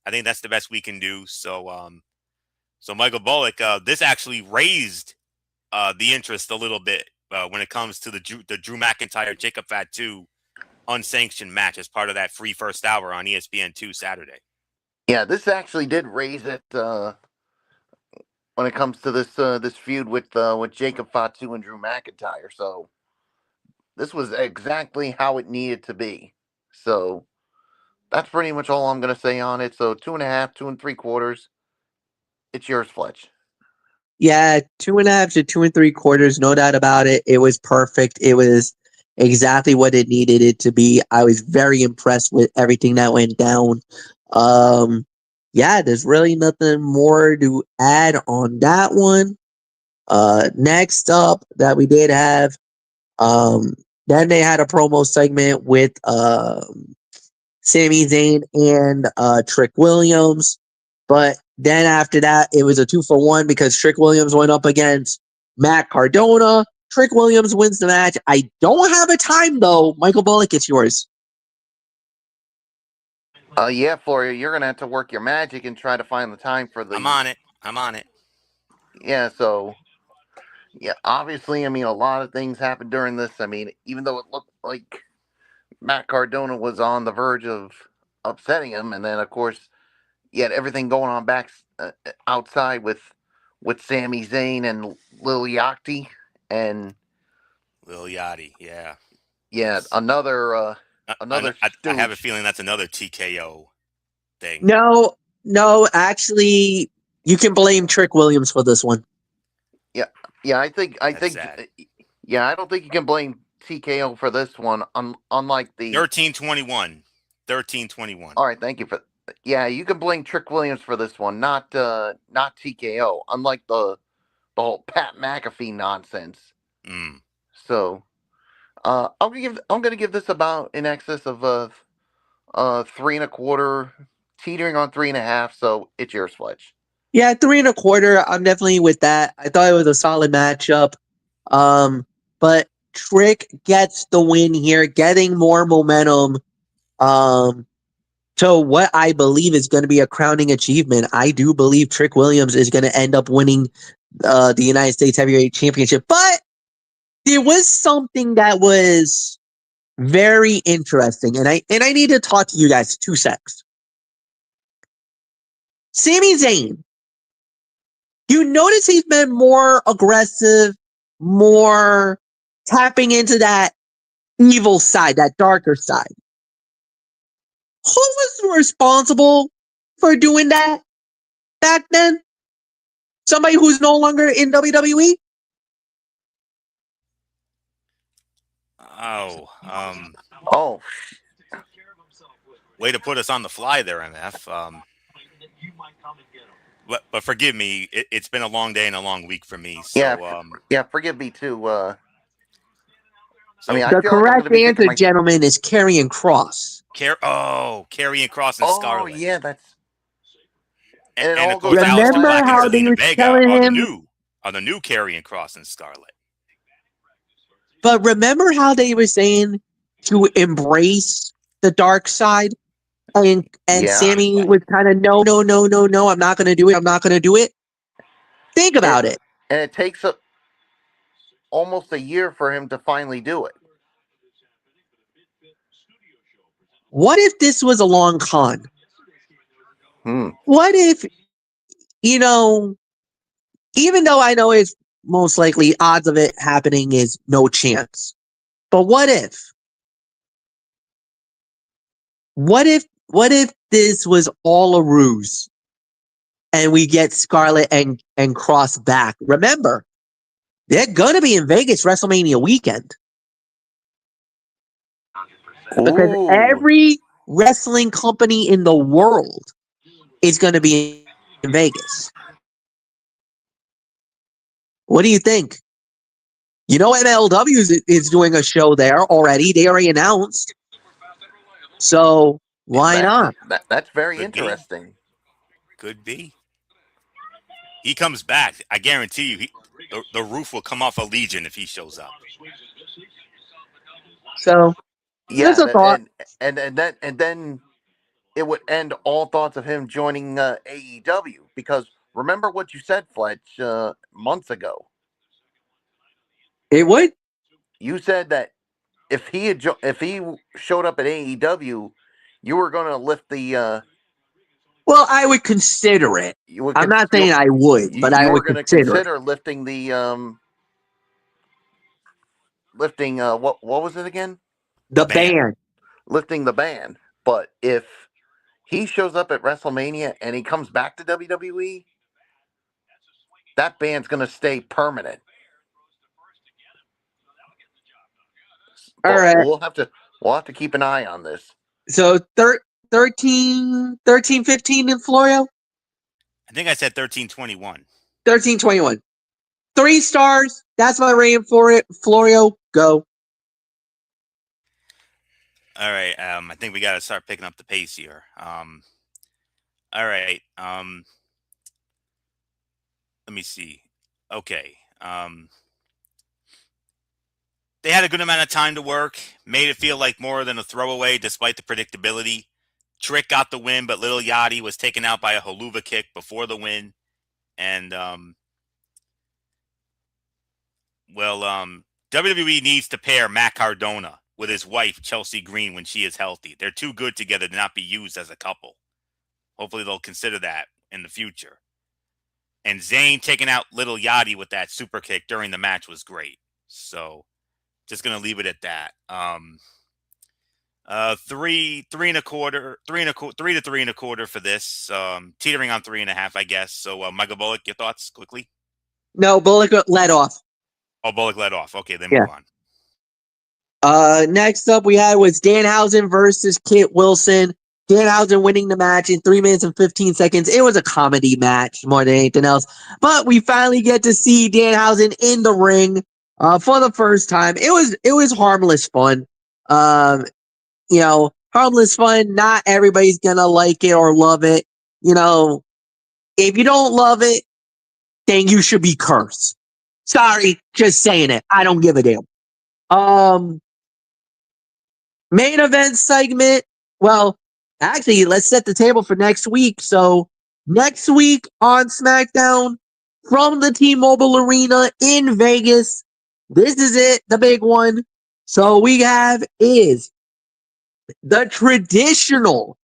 I think that's the best we can do. So Michael Bullock, this actually raised the interest a little bit when it comes to the Drew McIntyre Jacob Fatu unsanctioned match as part of that free first hour on ESPN2 Saturday. Yeah, this actually did raise it when it comes to this feud with Jacob Fatu and Drew McIntyre. So this was exactly how it needed to be. So that's pretty much all I'm going to say on it. So 2.5, 2 3/4. It's yours, Fletch. Yeah, 2.5 to 2 3/4. No doubt about it. It was perfect. It was exactly what it needed it to be. I was very impressed with everything that went down. Yeah, there's really nothing more to add on that one. Next up that we did have, then they had a promo segment with Sami Zayn and Trick Williams. But then after that, it was a 2-for-1 because Trick Williams went up against Matt Cardona. Trick Williams wins the match. I don't have a time, though. Michael Bullock, it's yours. Yeah, Floria, you're gonna have to work your magic and try to find the time for the. I'm on it. Yeah, so yeah, obviously, I mean, a lot of things happened during this. I mean, even though it looked like Matt Cardona was on the verge of upsetting him, and then of course you had everything going on back outside with Sami Zayn and Lil Yachty, and Lil Yachty, yeah. yeah, another I have a stooge. feeling that's another TKO thing. No, actually, you can blame Trick Williams for this one. Yeah, I think Sad. yeah, I don't think you can blame TKO for this one. Unlike the 13-21. 13-21. All right, thank you for. Yeah, you can blame Trick Williams for this one, not TKO. Unlike the whole Pat McAfee nonsense. Mm. So, I'm gonna give this about in excess of 3.25, teetering on 3.5. So it's yours, Fletch. Yeah, 3.25. I'm definitely with that. I thought it was a solid matchup. But Trick gets the win here, getting more momentum. To what I believe is going to be a crowning achievement. I do believe Trick Williams is going to end up winning the United States Heavyweight Championship. But there was something that was very interesting, and I need to talk to you guys 2 secs. Sami Zayn, you notice he's been more aggressive, more tapping into that evil side, that darker side. Who was responsible for doing that back then? Somebody who's no longer in WWE? Oh, Oh, way to put us on the fly there, MF. But forgive me, it's been a long day and a long week for me. So, yeah, forgive me too. I mean, so I The feel like I'm going correct to be kicking answer, my. gentlemen, is Karrion Kross. Karrion Kross and Oh Scarlett, yeah, and it and all of goes course back to Aleister Remember last Black and how year. they Zelina were Vega telling are him? the new Karrion Kross and Scarlett. But remember how they were saying to embrace the dark side? And Yeah, Sammy was kind of no, I'm not gonna do it. I'm not gonna do it. Think and about it. and it takes almost a year for him to finally do it. What if this was a long con? Hmm. What if, you know, even though I know it's most likely odds of it happening is no chance. But what if? What if this was all a ruse and we get Scarlett and Cross back? Remember, they're gonna be in Vegas WrestleMania weekend because Ooh, every wrestling company in the world is gonna be in Vegas. What do you think? You know, MLW is doing a show there already. They already announced. So why not? that's very Could be, interesting. could be. He comes back. I guarantee you, the roof will come off a Legion if he shows up. So just Yeah, a thought. and then it would end all thoughts of him joining AEW because remember what you said, Fletch, months ago. It would. You said that if he showed up at AEW, you were going to lift the Well, I would consider it. you would I'm not saying I would, but I you were would going to consider it. consider lifting the lifting what was it again? The The ban. ban. Lifting the ban. But if he shows up at WrestleMania and he comes back to WWE, that ban's going to stay permanent. All But right. we'll have to keep an eye on this. So 13, 15 in Florio? I think I said 13-21. 13-21. 3 stars. That's my rating for it. Florio, go. All right. I think we got to start picking up the pace here. All All right. Let me see. Okay. They had a good amount of time to work, made it feel like more than a throwaway despite the predictability. Trick got the win, but Little Yachty was taken out by a haluva kick before the win. And, WWE needs to pair Matt Cardona with his wife, Chelsea Green, when she is healthy. They're too good together to not be used as a couple. Hopefully they'll consider that in the future. And Zayn taking out Little Yachty with that super kick during the match was great. So just gonna leave it at that. Three and a quarter, three to three and a quarter for this. Teetering on 3.5, I guess. So Michael Bullock, your thoughts quickly? No, Bullock led off. Oh, Bullock led off. Okay, then Yeah. move on. Next up we had was Danhausen versus Kit Wilson. Danhausen winning the match in 3 minutes and 15 seconds. It was a comedy match more than anything else. But we finally get to see Danhausen in the ring for the first time. It was harmless fun. Harmless fun. Not everybody's gonna like it or love it. If you don't love it, then you should be cursed. Sorry, just saying it. I don't give a damn. Main event segment. Well, actually, let's set the table for next week. So, next week on SmackDown from the T-Mobile Arena in Vegas, this is it, the big one. So, we have is the traditional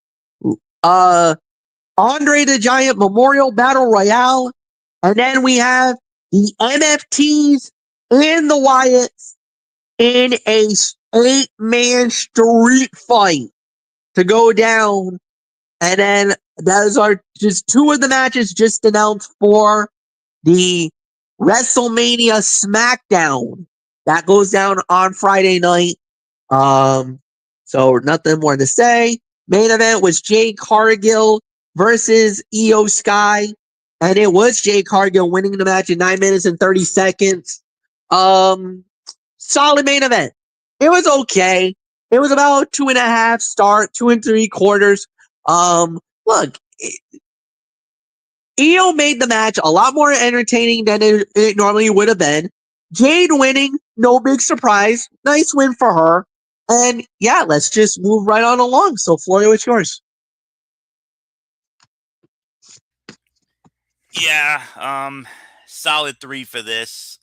Andre the Giant Memorial Battle Royale. And then we have the MFTs and the Wyatts in a 8-man street fight to go down. And then those are just 2 of the matches just announced for the WrestleMania Smackdown that goes down on Friday night. So nothing more to say. Main event was Jade Cargill versus Io Sky. And it was Jade Cargill winning the match in 9 minutes and 30 seconds. Solid main event. It was okay. It was about 2.5 start, 2 3/4. Look, Io made the match a lot more entertaining than it normally would have been. Jade winning, no big surprise. Nice win for her. And yeah, let's just move right on along. So, Florio, it's yours. Yeah, solid 3 for this.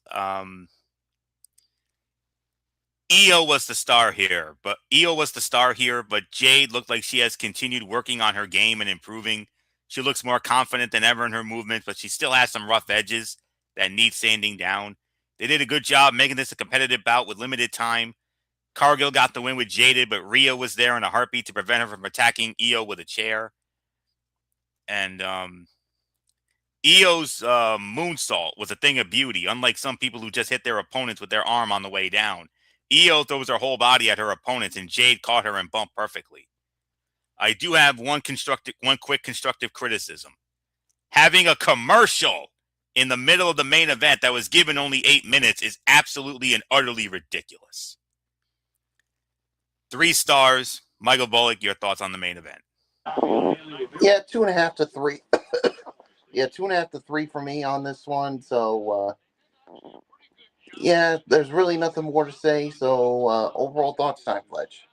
Io was the star here, but Jade looked like she has continued working on her game and improving. She looks more confident than ever in her movement, but she still has some rough edges that need sanding down. They did a good job making this a competitive bout with limited time. Cargill got the win with Jaded, but Rhea was there in a heartbeat to prevent her from attacking Io with a chair. And Io's moonsault was a thing of beauty, unlike some people who just hit their opponents with their arm on the way down. Io throws her whole body at her opponents, and Jade caught her and bumped perfectly. I do have one quick constructive criticism. Having a commercial in the middle of the main event that was given only 8 minutes is absolutely and utterly ridiculous. 3 stars. Michael Bullock, your thoughts on the main event? Yeah, 2.5 to 3. Yeah, 2.5 to 3 for me on this one. So, yeah, there's really nothing more to say. So, overall thoughts time, Fletch.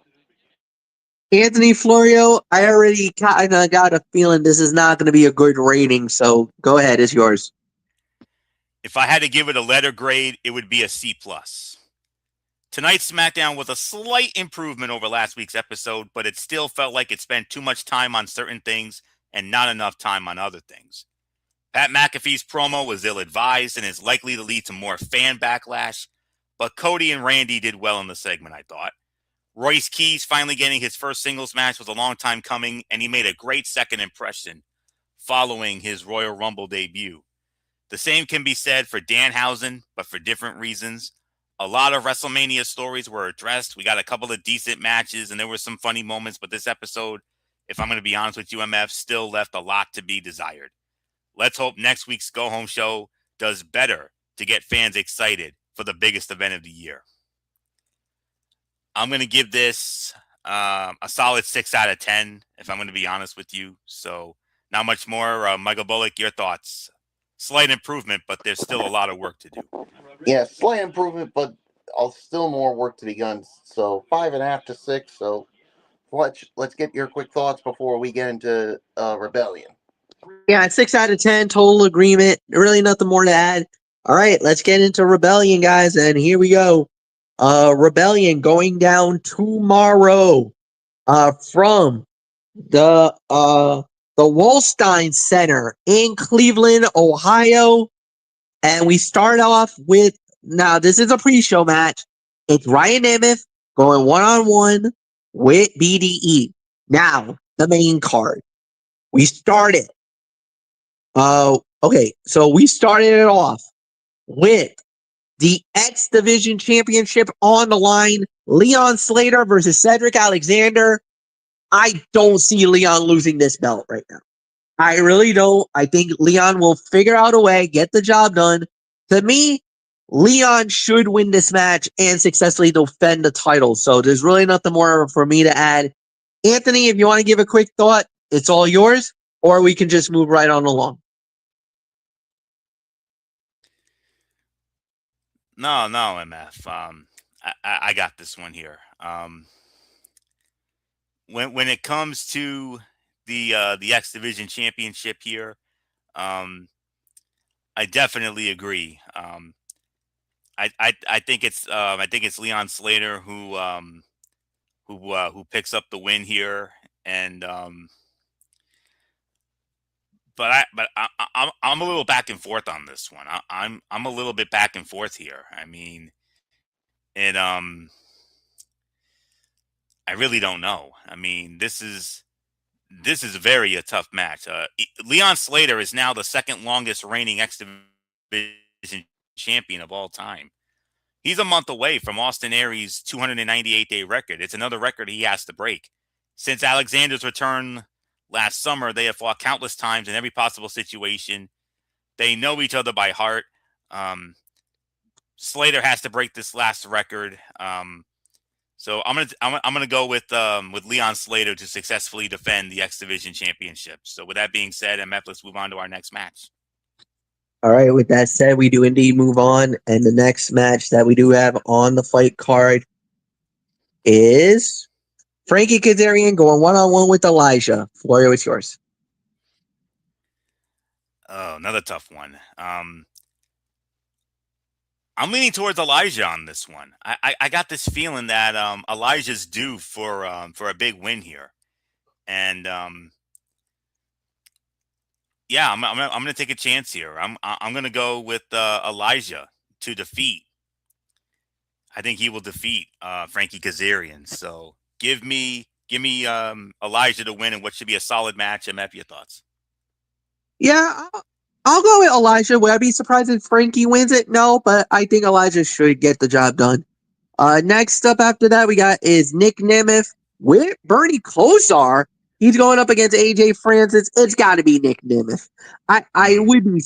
Anthony Florio, I already kind of got a feeling this is not going to be a good rating. So go ahead, it's yours. If I had to give it a letter grade, it would be a C+. Tonight's SmackDown was a slight improvement over last week's episode, but it still felt like it spent too much time on certain things and not enough time on other things. Pat McAfee's promo was ill-advised and is likely to lead to more fan backlash, but Cody and Randy did well in the segment, I thought. Royce Keys finally getting his first singles match was a long time coming, and he made a great second impression following his Royal Rumble debut. The same can be said for Danhausen, but for different reasons. A lot of WrestleMania stories were addressed. We got a couple of decent matches, and there were some funny moments, but this episode, if I'm going to be honest with you, MF, still left a lot to be desired. Let's hope next week's Go Home show does better to get fans excited for the biggest event of the year. I'm going to give this a solid 6 out of 10, if I'm going to be honest with you. So Not much more. Michael Bullock, your thoughts? Slight improvement, but there's still a lot of work to do. Yeah, slight improvement, but still more work to be done. So 5.5 to 6. So let's get your quick thoughts before we get into Rebellion. Yeah, 6 out of 10, total agreement. Really nothing more to add. All right, let's get into Rebellion, guys, and here we go. Rebellion going down tomorrow. From the Wolstein Center in Cleveland, Ohio. And we start off with, now this is a pre-show match. It's Ryan Nemeth going one-on-one with BDE. Now, the main card. We started. Okay, so we started it off with the X Division Championship on the line. Leon Slater versus Cedric Alexander. I don't see Leon losing this belt right now. I really don't. I think Leon will figure out a way, get the job done. To me, Leon should win this match and successfully defend the title. So there's really nothing more for me to add. Anthony, if you want to give a quick thought, it's all yours, or we can just move right on along. No, MF. I got this one here. When it comes to the X Division Championship here, I definitely agree. I think it's Leon Slater who picks up the win here, and I'm a little back and forth on this one. I'm a little bit back and forth here. I mean, it I really don't know. I mean, this is very a tough match. Leon Slater is now the second longest reigning X Division champion of all time. He's a month away from Austin Aries' 298-day record. It's another record he has to break. Since Alexander's return last summer, they have fought countless times in every possible situation. They know each other by heart. Slater has to break this last record. So I'm gonna go with Leon Slater to successfully defend the X Division Championship. So with that being said, MF, let's move on to our next match. All right, with that said, we do indeed move on. And the next match that we do have on the fight card is Frankie Kazarian going one-on-one with Elijah. Florio, it's yours. Oh, another tough one. I'm leaning towards Elijah on this one. I got this feeling that Elijah's due for a big win here, and yeah, I'm gonna take a chance here. I'm gonna go with Elijah to defeat. I think he will defeat Frankie Kazarian. So give me Elijah to win in what should be a solid match. MF, your thoughts? Yeah, I'll go with Elijah. Would I be surprised if Frankie wins it? No, but I think Elijah should get the job done. Next up after that, we got is Nick Nemeth with Bernie Kosar. He's going up against AJ Francis. It's got to be Nick Nemeth. I would be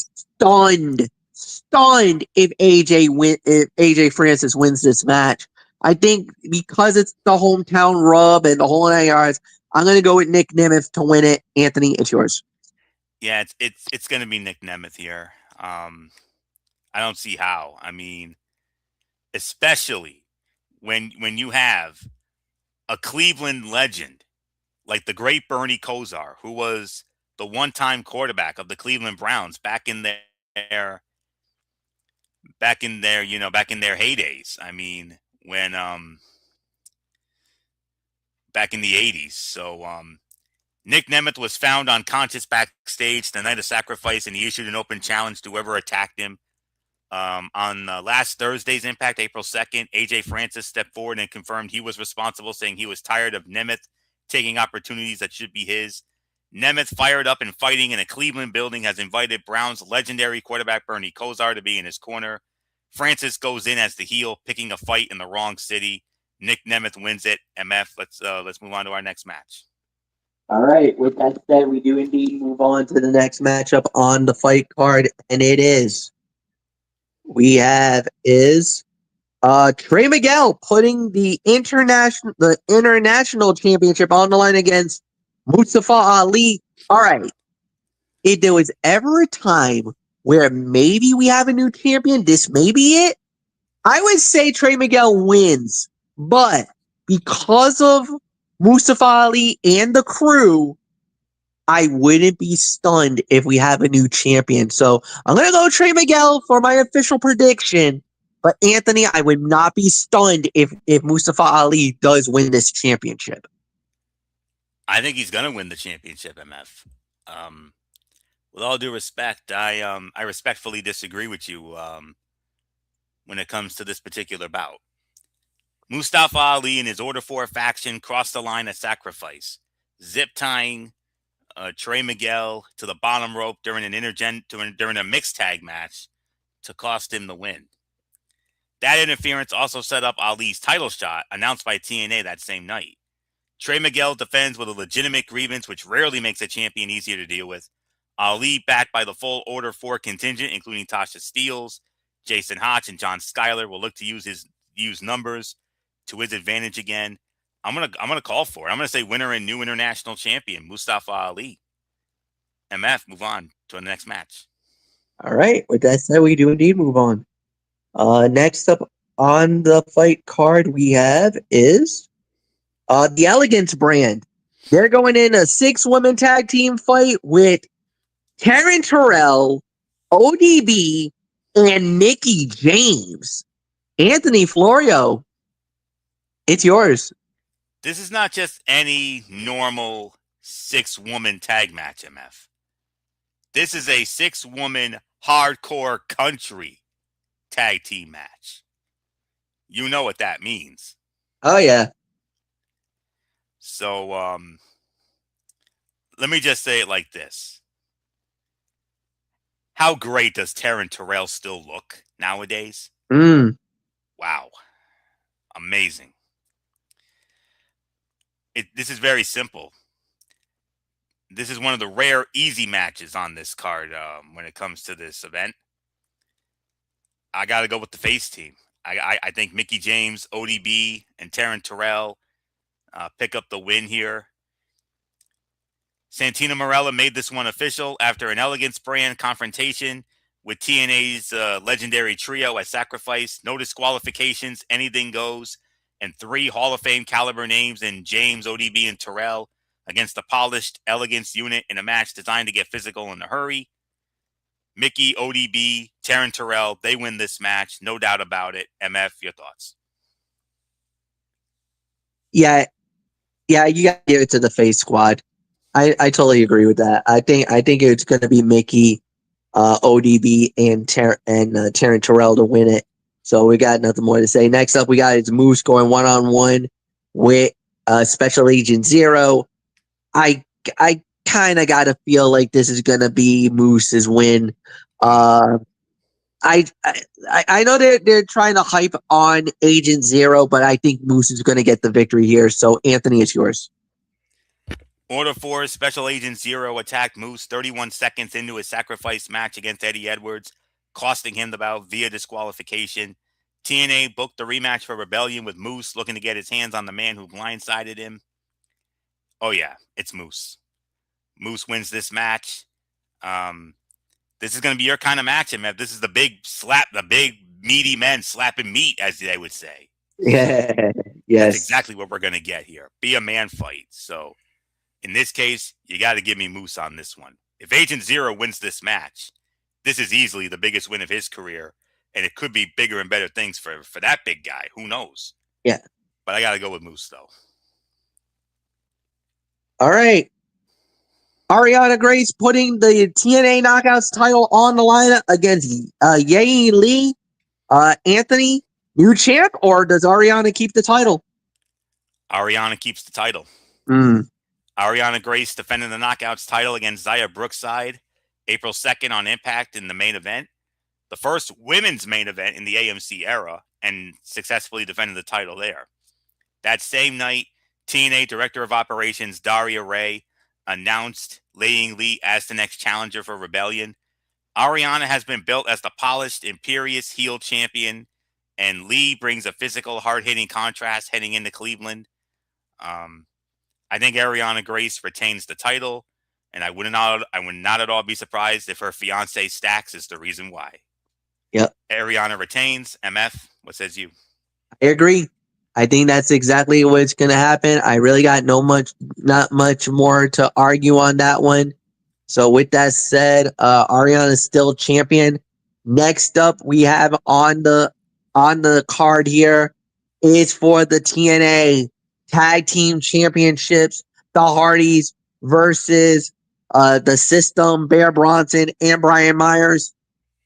stunned if AJ Francis wins this match. I think because it's the hometown rub and the whole 9 yards, I'm going to go with Nick Nemeth to win it. Anthony, it's yours. Yeah, it's going to be Nick Nemeth here. I don't see how. I mean, especially when you have a Cleveland legend like the great Bernie Kosar, who was the one-time quarterback of the Cleveland Browns back in their heydays. I mean, when back in the 80s. So Nick Nemeth was found unconscious backstage the night of Sacrifice, and he issued an open challenge to whoever attacked him. On last Thursday's Impact, April 2nd, AJ Francis stepped forward and confirmed he was responsible, saying he was tired of Nemeth taking opportunities that should be his. Nemeth, fired up and fighting in a Cleveland building, has invited Browns legendary quarterback Bernie Kosar to be in his corner. Francis goes in as the heel, picking a fight in the wrong city. Nick Nemeth wins it. MF, let's move on to our next match. All right. With that said, we do indeed move on to the next matchup on the fight card, and it is Trey Miguel putting the international championship on the line against Mustafa Ali. All right. if there was ever a time where maybe we have a new champion, this may be it. I would say Trey Miguel wins, but because of Mustafa Ali and the crew, I wouldn't be stunned if we have a new champion. So I'm gonna go Trey Miguel for my official prediction. But Anthony, I would not be stunned if Mustafa Ali does win this championship. I think he's gonna win the championship, MF. With all due respect, I respectfully disagree with you when it comes to this particular bout. Mustafa Ali and his Order 4 faction crossed the line at Sacrifice, zip tying Trey Miguel to the bottom rope during during a mixed tag match to cost him the win. That interference also set up Ali's title shot, announced by TNA that same night. Trey Miguel defends with a legitimate grievance, which rarely makes a champion easier to deal with. Ali, backed by the full Order 4 contingent, including Tasha Steelz, Jason Hotch, and John Schuyler, will look to use numbers to his advantage again. I'm gonna call for it. I'm gonna say winner and new international champion Mustafa Ali. MF, move on to the next match. All right. With that said, we do indeed move on. Next up on the fight card we have is the Elegance brand. They're going in a 6-woman tag team fight with Karen Terrell, ODB, and Mickey James. Anthony Florio, it's yours. This is not just any normal 6-woman tag match, MF. This is a 6-woman hardcore country tag team match. You know what that means. Oh, yeah. So, let me just say it like this. How great does Taryn Terrell still look nowadays? Wow. Amazing. This is very simple. This is one of the rare easy matches on this card when it comes to this event. I got to go with the face team. I think Mickey James, ODB, and Taryn Terrell pick up the win here. Santina Marella made this one official after an Elegance brand confrontation with TNA's legendary trio at Sacrifice. No disqualifications, anything goes, and 3 Hall of Fame caliber names in James, ODB, and Terrell against the polished Elegance unit in a match designed to get physical in a hurry. Mickey, ODB, Taryn Terrell, they win this match, no doubt about it. MF, your thoughts? Yeah, you got to give it to the face squad. I totally agree with that. I think it's going to be Mickey, ODB, and Taryn Terrell to win it. So we got nothing more to say. Next up, we got is Moose going 1-on-1 with Special Agent Zero. I kind of got to feel like this is going to be Moose's win. I know they're trying to hype on Agent Zero, but I think Moose is going to get the victory here. So Anthony, it's yours. Order 4 Special Agent Zero attacked Moose 31 seconds into his Sacrifice match against Eddie Edwards, costing him the bout via disqualification. TNA booked the rematch for Rebellion with Moose looking to get his hands on the man who blindsided him. Oh yeah, it's Moose. Moose wins this match. This is going to be your kind of match, man. This is the big meaty men slapping meat, as they would say. Yeah, yes. That's exactly what we're going to get here. Be a man fight. So in this case, you got to give me Moose on this one. If Agent Zero wins this match, this is easily the biggest win of his career, and it could be bigger and better things for that big guy. Who knows? Yeah. But I got to go with Moose, though. All right. Ariana Grace putting the TNA Knockouts title on the line against Yae Lee. Anthony, new champ, or does Ariana keep the title? Ariana keeps the title. Ariana Grace defending the Knockouts title against Zaya Brookside April 2nd on Impact in the main event. The first women's main event in the AMC era, and successfully defended the title there. That same night, TNA Director of Operations Daria Ray announced Yae Lee as the next challenger for Rebellion. Ariana has been built as the polished, imperious heel champion, and Lee brings a physical, hard-hitting contrast heading into Cleveland. I think Ariana Grace retains the title. And I would not at all be surprised if her fiance Stax is the reason why. Yep. Ariana retains. MF, what says you? I agree. I think that's exactly what's going to happen. I really got not much more to argue on that one. So with that said, Ariana is still champion. Next up, we have on the card here is for the TNA Tag Team Championships, the Hardys versus the System, Bear Bronson and Brian Myers.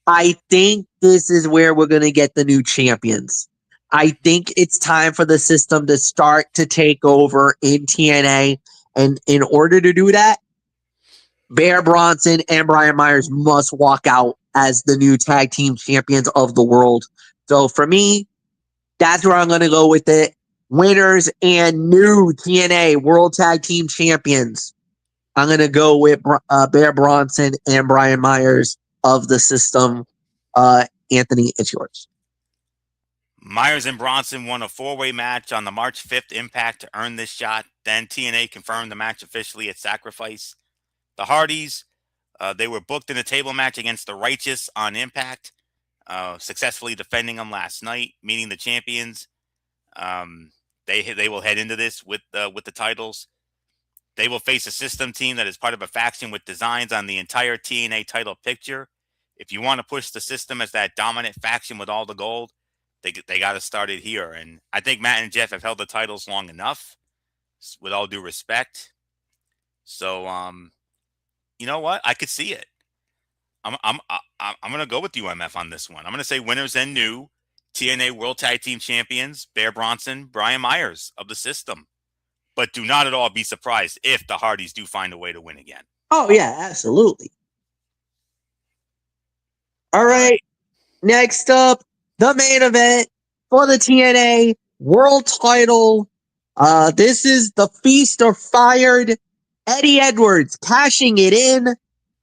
I think this is where we're going to get the new champions. I think it's time for the System to start to take over in TNA. And in order to do that, Bear Bronson and Brian Myers must walk out as the new tag team champions of the world. So for me, that's where I'm going to go with it. Winners and new TNA World Tag Team Champions. I'm going to go with Bear Bronson and Brian Myers of the System. Anthony, it's yours. Myers and Bronson won a 4-way match on the March 5th Impact to earn this shot. Then TNA confirmed the match officially at Sacrifice. The Hardys, they were booked in a table match against the Righteous on Impact, successfully defending them last night, meeting the champions. They will head into this with the titles. They will face a System team that is part of a faction with designs on the entire TNA title picture. If you want to push the System as that dominant faction with all the gold, they got to start it here. And I think Matt and Jeff have held the titles long enough, with all due respect. So, you know what? I could see it. I'm gonna go with you, MF, on this one. I'm gonna say winners and new TNA World Tag Team Champions, Bear Bronson, Brian Myers of the System. But do not at all be surprised if the Hardys do find a way to win again. Oh, yeah, absolutely. All right. Next up, the main event for the TNA World Title. This is the Feast or Fired. Eddie Edwards cashing it in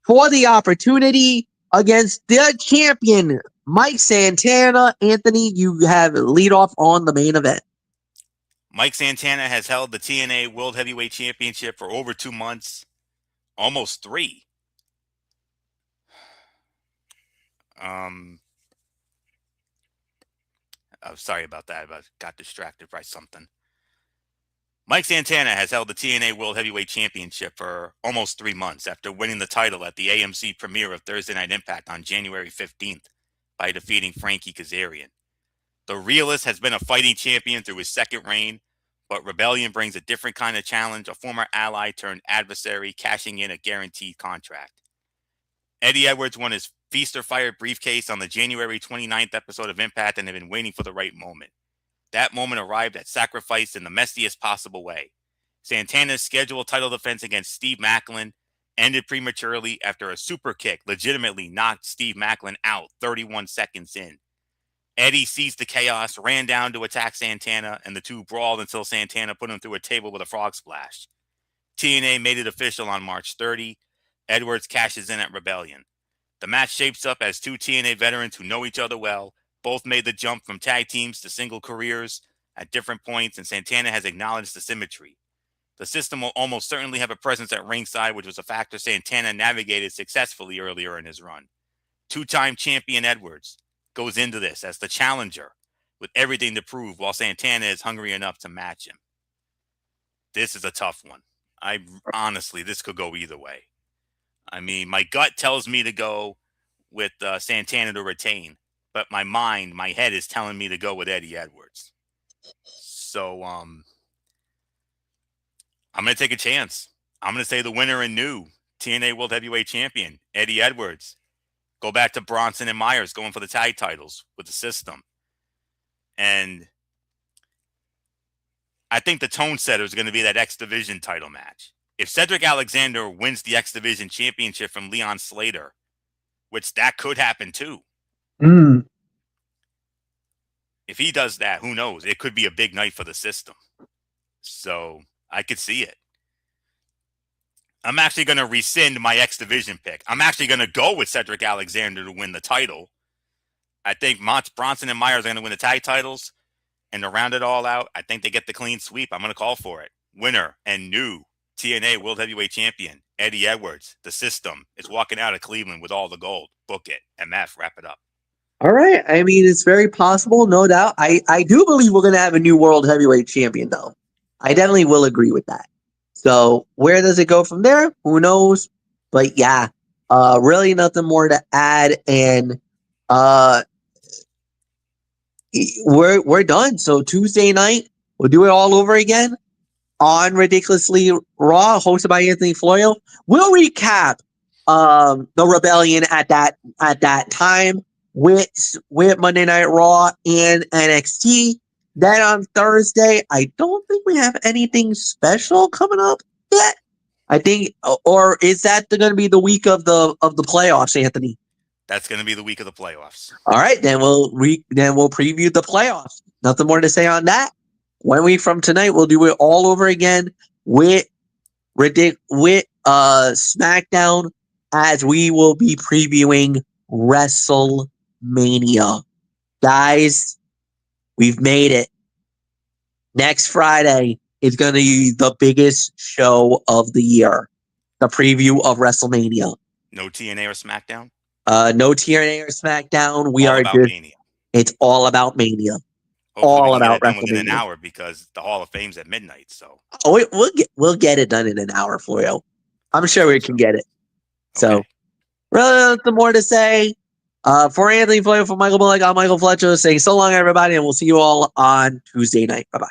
for the opportunity against the champion, Mike Santana. Anthony, you have lead off on the main event. Mike Santana has held the TNA World Heavyweight Championship for over 2 months, almost 3. Oh, sorry about that. I got distracted by something. Mike Santana has held the TNA World Heavyweight Championship for almost 3 months after winning the title at the AMC premiere of Thursday Night Impact on January 15th by defeating Frankie Kazarian. The Realist has been a fighting champion through his second reign, but Rebellion brings a different kind of challenge, a former ally turned adversary cashing in a guaranteed contract. Eddie Edwards won his Feast or Fire briefcase on the January 29th episode of Impact and had been waiting for the right moment. That moment arrived at Sacrifice in the messiest possible way. Santana's scheduled title defense against Steve Macklin ended prematurely after a super kick legitimately knocked Steve Macklin out 31 seconds in. Eddie seized the chaos, ran down to attack Santana, and the two brawled until Santana put him through a table with a frog splash. TNA made it official on March 30. Edwards cashes in at Rebellion. The match shapes up as two TNA veterans who know each other well. Both made the jump from tag teams to single careers at different points, and Santana has acknowledged the symmetry. The System will almost certainly have a presence at ringside, which was a factor Santana navigated successfully earlier in his run. Two-time champion Edwards goes into this as the challenger with everything to prove, while Santana is hungry enough to match him. This is a tough one. Honestly, this could go either way. I mean, my gut tells me to go with Santana to retain, but my head is telling me to go with Eddie Edwards. So I'm going to take a chance. I'm going to say the winner and new TNA World Heavyweight Champion, Eddie Edwards. Go back to Bronson and Myers going for the tag titles with the System. And I think the tone setter is going to be that X Division title match. If Cedric Alexander wins the X Division championship from Leon Slater, which that could happen too. If he does that, who knows? It could be a big night for the System. So I could see it. I'm actually going to rescind my X Division pick. I'm actually going to go with Cedric Alexander to win the title. I think Bronson and Myers are going to win the tag titles. And to round it all out, I think they get the clean sweep. I'm going to call for it. Winner and new TNA World Heavyweight Champion Eddie Edwards, the System, is walking out of Cleveland with all the gold. Book it. MF, wrap it up. All right. I mean, it's very possible, no doubt. I do believe we're going to have a new world heavyweight champion, though. I definitely will agree with that. So where does it go from there? Who knows? But yeah, really nothing more to add. And we're done. So Tuesday night, we'll do it all over again on Ridiculously Raw, hosted by Anthony Florio. We'll recap the Rebellion at that time with Monday Night Raw and NXT. Then on Thursday, I don't think we have anything special coming up yet. I think, or is that going to be the week of the playoffs, Anthony? That's going to be the week of the playoffs. All right, then we'll preview the playoffs. Nothing more to say on that. 1 week from tonight, we'll do it all over again with SmackDown, as we will be previewing WrestleMania. Guys, we've made it. Next Friday is going to be the biggest show of the year. The preview of WrestleMania. No TNA or SmackDown? No TNA or SmackDown. We all are about just Mania. It's all about Mania. Hopefully all we can about get it done within an WrestleMania. hour, because the Hall of Fame's at midnight. So we'll get it done in an hour for you. I'm sure we can get it. So, Okay. really nothing more to say. For Anthony Floyd, for Michael Bullock, I'm Michael Fletcher saying so long, everybody, and we'll see you all on Tuesday night. Bye-bye.